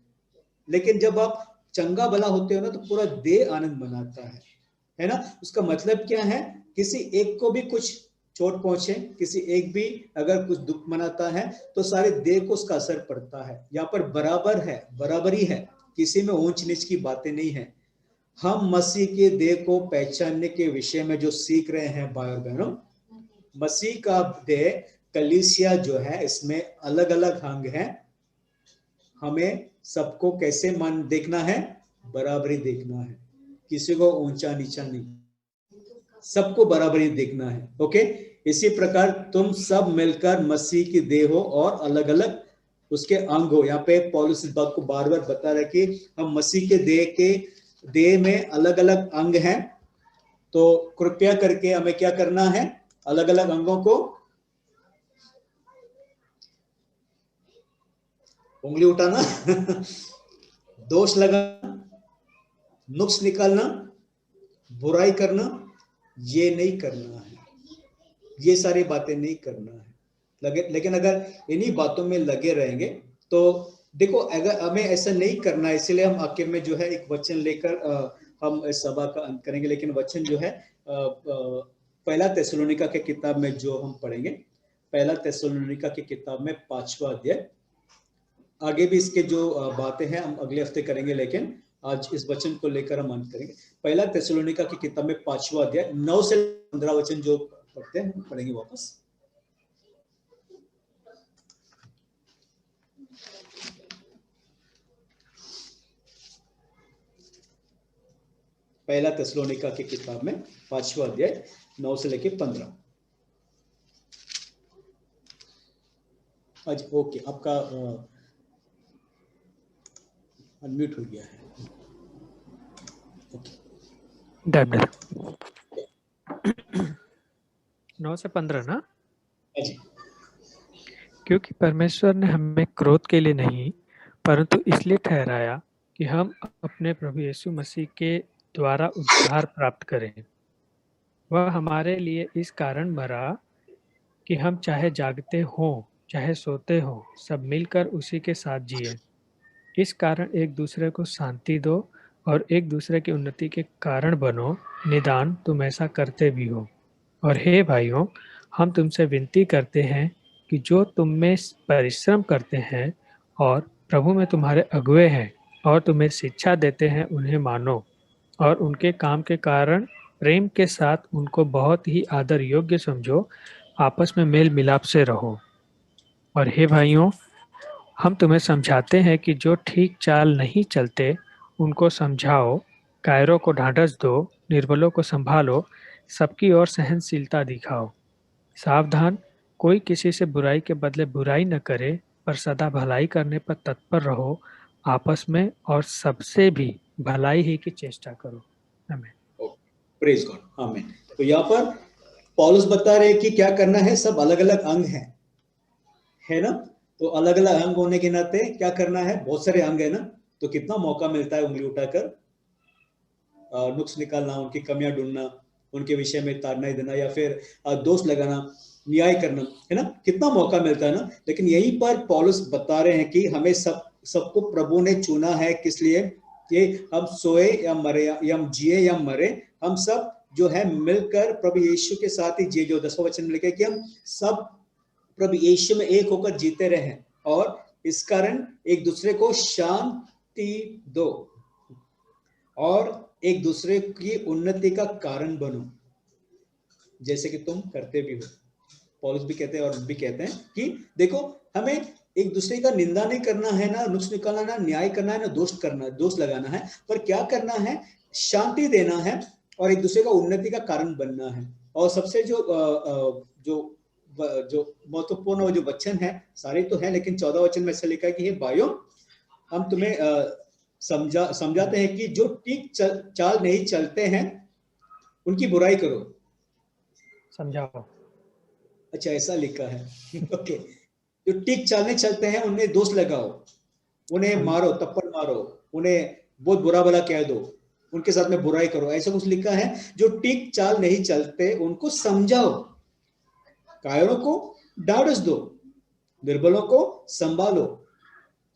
लेकिन जब आप चंगा भला होते हो ना, तो पूरा देह आनंद मनाता है ना। उसका मतलब क्या है? किसी एक को भी कुछ चोट पहुंचे, किसी एक भी अगर कुछ दुख मनाता है तो सारे देह को उसका असर पड़ता है। यहाँ पर बराबर है, बराबरी है, किसी में ऊंच नीच की बातें नहीं है। हम मसीह के देह को पहचानने के विषय में जो सीख रहे हैं भाई और बहनों, मसीह का देह कलीसिया जो है, इसमें अलग अलग अंग हैं। हमें सबको कैसे मन देखना है? बराबरी देखना है, किसी को ऊंचा नीचा नहीं, सबको बराबरी देखना है। ओके, इसी प्रकार तुम सब मिलकर मसीह की देह हो और अलग अलग उसके अंग हो। यहाँ पे पौलुस इस बात को बार बार बता रहा है कि हम मसीह के देह में अलग अलग अंग हैं। तो कृपया करके हमें क्या करना है? अलग अलग अंगों को उंगली उठाना दोष लगाना, नुक्स निकालना, बुराई करना, ये नहीं करना है, ये सारी बातें नहीं करना है। लेकिन अगर इन्हीं बातों में लगे रहेंगे तो देखो, अगर हमें ऐसा नहीं करना है, इसलिए हम आखिर में जो है एक वचन लेकर हम इस सभा का अंत करेंगे। लेकिन वचन जो है पहला थिस्सलुनीका के किताब में जो हम पढ़ेंगे, पहला थिस्सलुनीका की किताब में 5वां अध्याय। आगे भी इसके जो बातें हैं हम अगले हफ्ते करेंगे, लेकिन आज इस वचन को लेकर हम अंत करेंगे। पहला थिस्सलुनीका की किताब में 5वां अध्याय 9 से 15 वचन जो पढ़ते हैं पढ़ेंगे वापस। पहला थिस्सलुनीका की किताब में 5वां अध्याय 9 से लेकर 15। आज ओके, आपका अनम्यूट हो गया है। डन। 9 से 15 ना? जी। क्योंकि परमेश्वर ने हमें क्रोध के लिए नहीं परंतु इसलिए ठहराया कि हम अपने प्रभु यीशु मसीह के द्वारा उद्धार प्राप्त करें। वह हमारे लिए इस कारण मरा कि हम चाहे जागते हों चाहे सोते हों सब मिलकर उसी के साथ जिए। इस कारण एक दूसरे को शांति दो और एक दूसरे की उन्नति के कारण बनो, निदान तुम ऐसा करते भी हो। और हे भाइयों, हम तुमसे विनती करते हैं कि जो तुम में परिश्रम करते हैं और प्रभु में तुम्हारे अगुए हैं और तुम्हें शिक्षा देते हैं, उन्हें मानो और उनके काम के कारण प्रेम के साथ उनको बहुत ही आदर योग्य समझो। आपस में मेल मिलाप से रहो। और हे भाइयों, हम तुम्हें समझाते हैं कि जो ठीक चाल नहीं चलते उनको समझाओ, कायरों को ढांढस दो, निर्बलों को संभालो, सबकी ओर सहनशीलता दिखाओ। सावधान, कोई किसी से बुराई के बदले बुराई न करे, पर सदा भलाई करने पर तत्पर रहो। आपस में और सबसे भी भलाई ही की चेष्टा करो। आमीन। प्रेज गॉड, आमीन। तो यहाँ पर पौलुस बता रहे हैं कि क्या करना है। सब अलग अलग अंग हैं, है ना? तो अलग अलग अंग होने के नाते क्या करना है? बहुत सारे अंग है ना, तो कितना मौका मिलता है उंगली उठाकर नुक्स निकालना, उनकी कमियां ढूंढना, उनके विषय में ताड़ना देना या फिर दोष लगाना, न्याय करना, है ना? कितना मौका मिलता है ना। लेकिन यहीं पर पौलुस बता रहे हैं कि हमें सबको प्रभु ने चुना है। किस लिए? कि हम सोए या मरे या हम जिए या मरे, हम सब जो है मिलकर प्रभु यीशु के साथ ही जिए। जो 10वां वचन में लिखा है कि हम सब प्रभु यीशु में एक होकर जीते रहे और इस कारण एक दूसरे को शांति दो और एक दूसरे की उन्नति का कारण बनो, जैसे कि तुम करते भी हो। पौलुस भी कहते हैं और भी कहते हैं कि देखो, हमें एक दूसरे का निंदा नहीं करना है, ना नुक्स निकालना, ना न्याय करना है, ना दोष लगाना है, पर क्या करना है? शांति देना है और एक दूसरे का उन्नति का कारण बनना है। और सबसे जो महत्वपूर्ण जो वचन है, सारे तो है लेकिन 14 वचन में ऐसा लिखा है कि हे भाइयों, हम तुम्हें समझाते हैं कि जो ठीक चाल नहीं चलते हैं उनकी बुराई करो। समझाओ। अच्छा, ऐसा लिखा है ओके। जो ठीक चाल नहीं चलते हैं उन्हें दोष लगाओ, उन्हें मारो, थप्पड़ मारो, उन्हें बहुत बुरा भला कह दो, उनके साथ में बुराई करो, ऐसा कुछ लिखा है। जो ठीक चाल नहीं चलते उनको समझाओ, कायरों को ढाढ़स दो, निर्बलों को संभालो,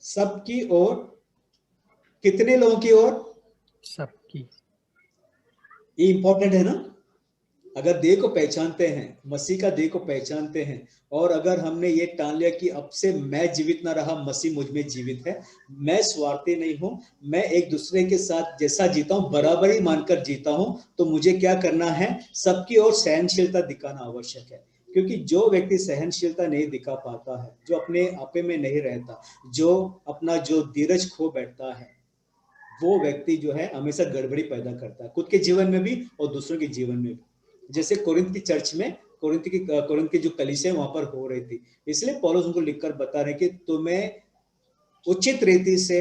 सबकी ओर। कितने लोगों की ओर? सबकी। ये इंपॉर्टेंट है ना। अगर देह को पहचानते हैं, मसीह का देह को पहचानते हैं, और अगर हमने ये ठान लिया कि अब से मैं जीवित ना रहा, मसीह मुझ में जीवित है, मैं स्वार्थी नहीं हूं, मैं एक दूसरे के साथ जैसा जीता हूं बराबरी मानकर जीता हूं, तो मुझे क्या करना है, सबकी ओर सहनशीलता दिखाना आवश्यक है। क्योंकि जो व्यक्ति सहनशीलता नहीं दिखा पाता है, जो अपने आपे में नहीं रहता, जो अपना जो धीरज खो बैठता है, वो व्यक्ति जो है हमेशा गड़बड़ी पैदा करता है, खुद के जीवन में भी और दूसरों के जीवन में भी। जैसे कोरिन्थ की चर्च में, कोरिन्थ की जो कलीसिया वहां पर हो रही थी, इसलिए पौलुस उनको लिखकर बता रहे कि तुम्हें उचित रीति से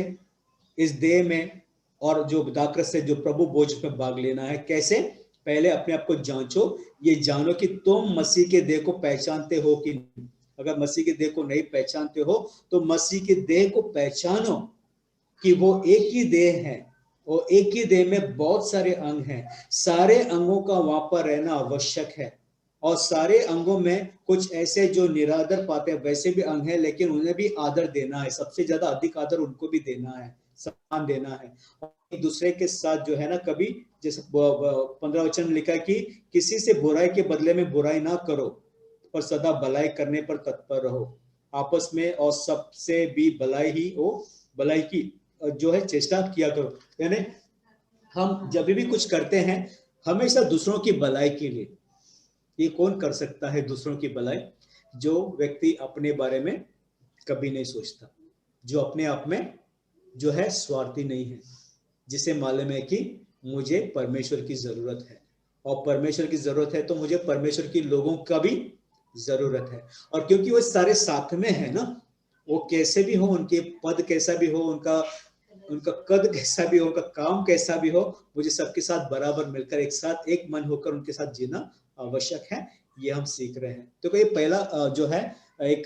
इस देह में और जो दाखरस से जो प्रभु भोज में भाग लेना है। कैसे? पहले अपने आप को जांचो, ये जानो कि तुम मसीह के देह को पहचानते हो कि नहीं। अगर मसीह के देह को नहीं पहचानते हो तो मसीह के देह को पहचानो कि वो एक ही देह है, और एक ही देह में बहुत सारे अंग हैं, सारे अंगों का वहां पर रहना आवश्यक है। और सारे अंगों में कुछ ऐसे जो निरादर पाते हैं वैसे भी अंग हैं, लेकिन उन्हें भी आदर देना है, सबसे ज्यादा अधिक आदर उनको भी देना है, सम्मान देना है। एक दूसरे के साथ जो है ना, कभी जैसे 15 वचन में लिखा है कि किसी से बुराई के बदले में बुराई ना करो, पर सदा भलाई करने पर तत्पर रहो, आपस में और सबसे भी भलाई ही हो, भलाई की जो है चेष्टा किया करो। यानी हम जब भी कुछ करते हैं हमेशा दूसरों की भलाई के लिए। ये कौन कर सकता है दूसरों की भलाई? जो व्यक्ति अपने बारे में कभी नहीं सोचता, जो अपने आप में जो है स्वार्थी नहीं है, जिसे मालूम है कि मुझे परमेश्वर की जरूरत है, और परमेश्वर की जरूरत है तो मुझे परमेश्वर की लोगों का भी जरूरत है। और क्योंकि वो सारे साथ में है ना, वो कैसे भी हो, उनके पद कैसा भी हो, उनका उनका कद कैसा भी हो, उनका काम कैसा भी हो, मुझे सबके साथ बराबर मिलकर एक साथ एक मन होकर उनके साथ जीना आवश्यक है। ये हम सीख रहे हैं। तो ये पहला जो है एक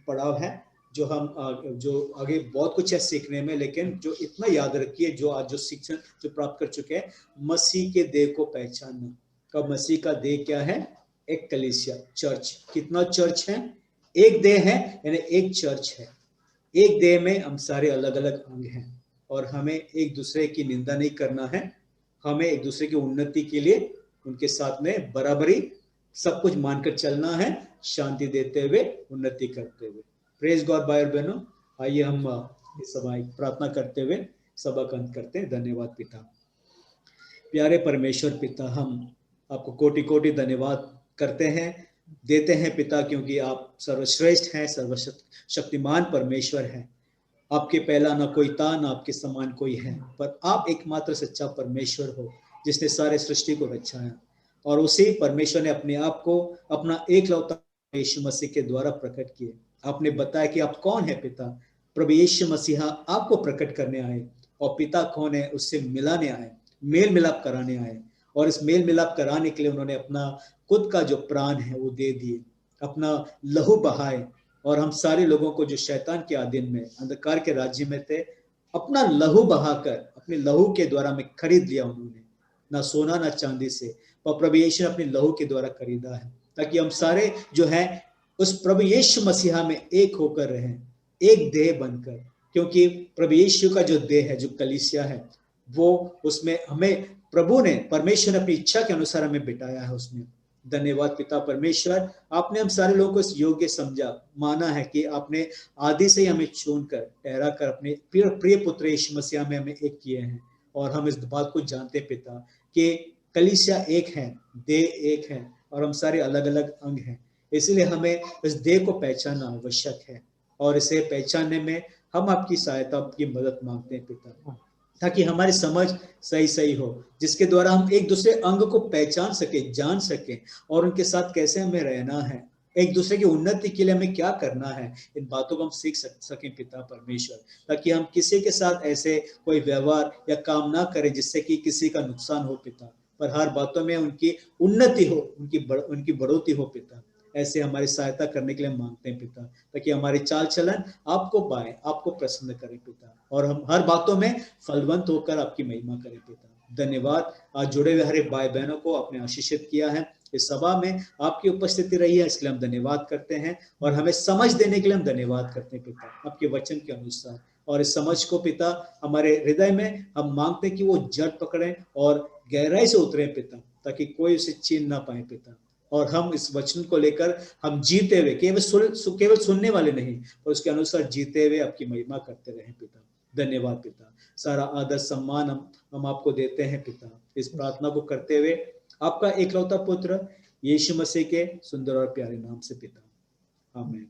पड़ाव है, जो हम जो आगे बहुत कुछ है सीखने में, लेकिन जो इतना याद रखिए, जो आज जो शिक्षण जो प्राप्त कर चुके हैं, मसीह के देह को पहचानना। कब? मसीह का देह क्या है? एक कलीसिया, चर्च। कितना चर्च है? एक देह है, यानी एक चर्च है। एक देह में हम सारे अलग अलग अंग हैं, और हमें एक दूसरे की निंदा नहीं करना है, हमें एक दूसरे की उन्नति के लिए उनके साथ में बराबरी सब कुछ मानकर चलना है, शांति देते हुए, उन्नति करते हुए। प्रेज गॉड भाई और बहनों, आइए हम इस सभा प्रार्थना करते हुए सभा का अंत करते हैं। धन्यवाद पिता, प्यारे परमेश्वर पिता, हम आपको कोटि कोटि धन्यवाद करते हैं, देते हैं पिता, क्योंकि आप सर्वश्रेष्ठ हैं, सर्वशक्तिमान परमेश्वर हैं। आपके पहला ना कोई था, ना आपके समान कोई है, पर आप एकमात्र सच्चा परमेश्वर हो, जिसने सारे सृष्टि को रचाया, और उसी परमेश्वर ने अपने आप को अपना एकलौता यीशु मसीह के द्वारा प्रकट किए। आपने बताया कि आप कौन है पिता। प्रभु यीशु मसीहा आपको प्रकट करने आए, और पिता कौन है उससे मिलाने आए, मेल मिलाप कराने आए, और इस मेल मिलाप कराने के लिए उन्होंने अपना खुद का जो प्राण है वो दे दिए, अपना लहू बहाए। और हम सारे लोगों को जो शैतान के अधीन में, अंधकार के राज्य में थे, अपना लहू बहाकर, अपने लहू के द्वारा में खरीद लिया उन्होंने, ना सोना ना चांदी से, पर प्रभु यीशु ने अपने लहू के द्वारा खरीदा है, ताकि हम सारे जो है उस प्रभु यीशु मसीहा में एक होकर रहें, एक देह बनकर। क्योंकि प्रभु यीशु का जो देह है, जो कलीसिया है, वो उसमें हमें प्रभु ने, परमेश्वर ने अपनी इच्छा के अनुसार हमें बिठाया है उसमें। धन्यवाद पिता परमेश्वर, आपने हम सारे लोगों को इस योग्य समझा, माना है कि आपने आदि से ही हमें चुनकर, ठहरा कर अपने प्रिय पुत्र यीशु मसीह में हमें एक किए हैं। और हम इस बात को जानते पिता कि कलीसिया एक है, देह एक है, और हम सारे अलग अलग अंग हैं। इसलिए हमें इस देह को पहचानना आवश्यक है, और इसे पहचानने में हम आपकी सहायता, आपकी मदद मांगते हैं पिता, ताकि हमारी समझ सही सही हो, जिसके द्वारा हम एक दूसरे अंग को पहचान सके, जान सके, और उनके साथ कैसे हमें रहना है, एक दूसरे की उन्नति के लिए हमें क्या करना है, इन बातों को हम सीख सकें पिता परमेश्वर, ताकि हम किसी के साथ ऐसे कोई व्यवहार या काम ना करें जिससे कि किसी का नुकसान हो पिता, पर हर बातों में उनकी उन्नति हो, उनकी बढ़ोतरी हो पिता। ऐसे हमारी सहायता करने के लिए मांगते हैं पिता, ताकि हमारी चाल चलन आपको पाए, आपको प्रसन्न करें पिता, और हम हर बातों में फलवंत होकर आपकी महिमा करें पिता। धन्यवाद, आज जुड़े हुए हर एक भाई बहनों को आपने आशीषित किया है, इस सभा में आपकी उपस्थिति रही है, इसलिए हम धन्यवाद करते हैं, और हमें समझ देने के लिए हम धन्यवाद करते हैं पिता, आपके वचन के अनुसार। और इस समझ को पिता हमारे हृदय में हम मांगते हैं कि वो जड़ पकड़े और गहराई से उतरे पिता, ताकि कोई उसे छीन ना पाए पिता। और हम इस वचन को लेकर हम जीते हुए केवल सुनने वाले नहीं, पर उसके अनुसार जीते हुए आपकी महिमा करते रहे पिता। धन्यवाद पिता, सारा आदर सम्मान हम आपको देते हैं पिता, इस प्रार्थना को करते हुए आपका एकलौता पुत्र यीशु मसीह के सुंदर और प्यारे नाम से पिता, आमीन।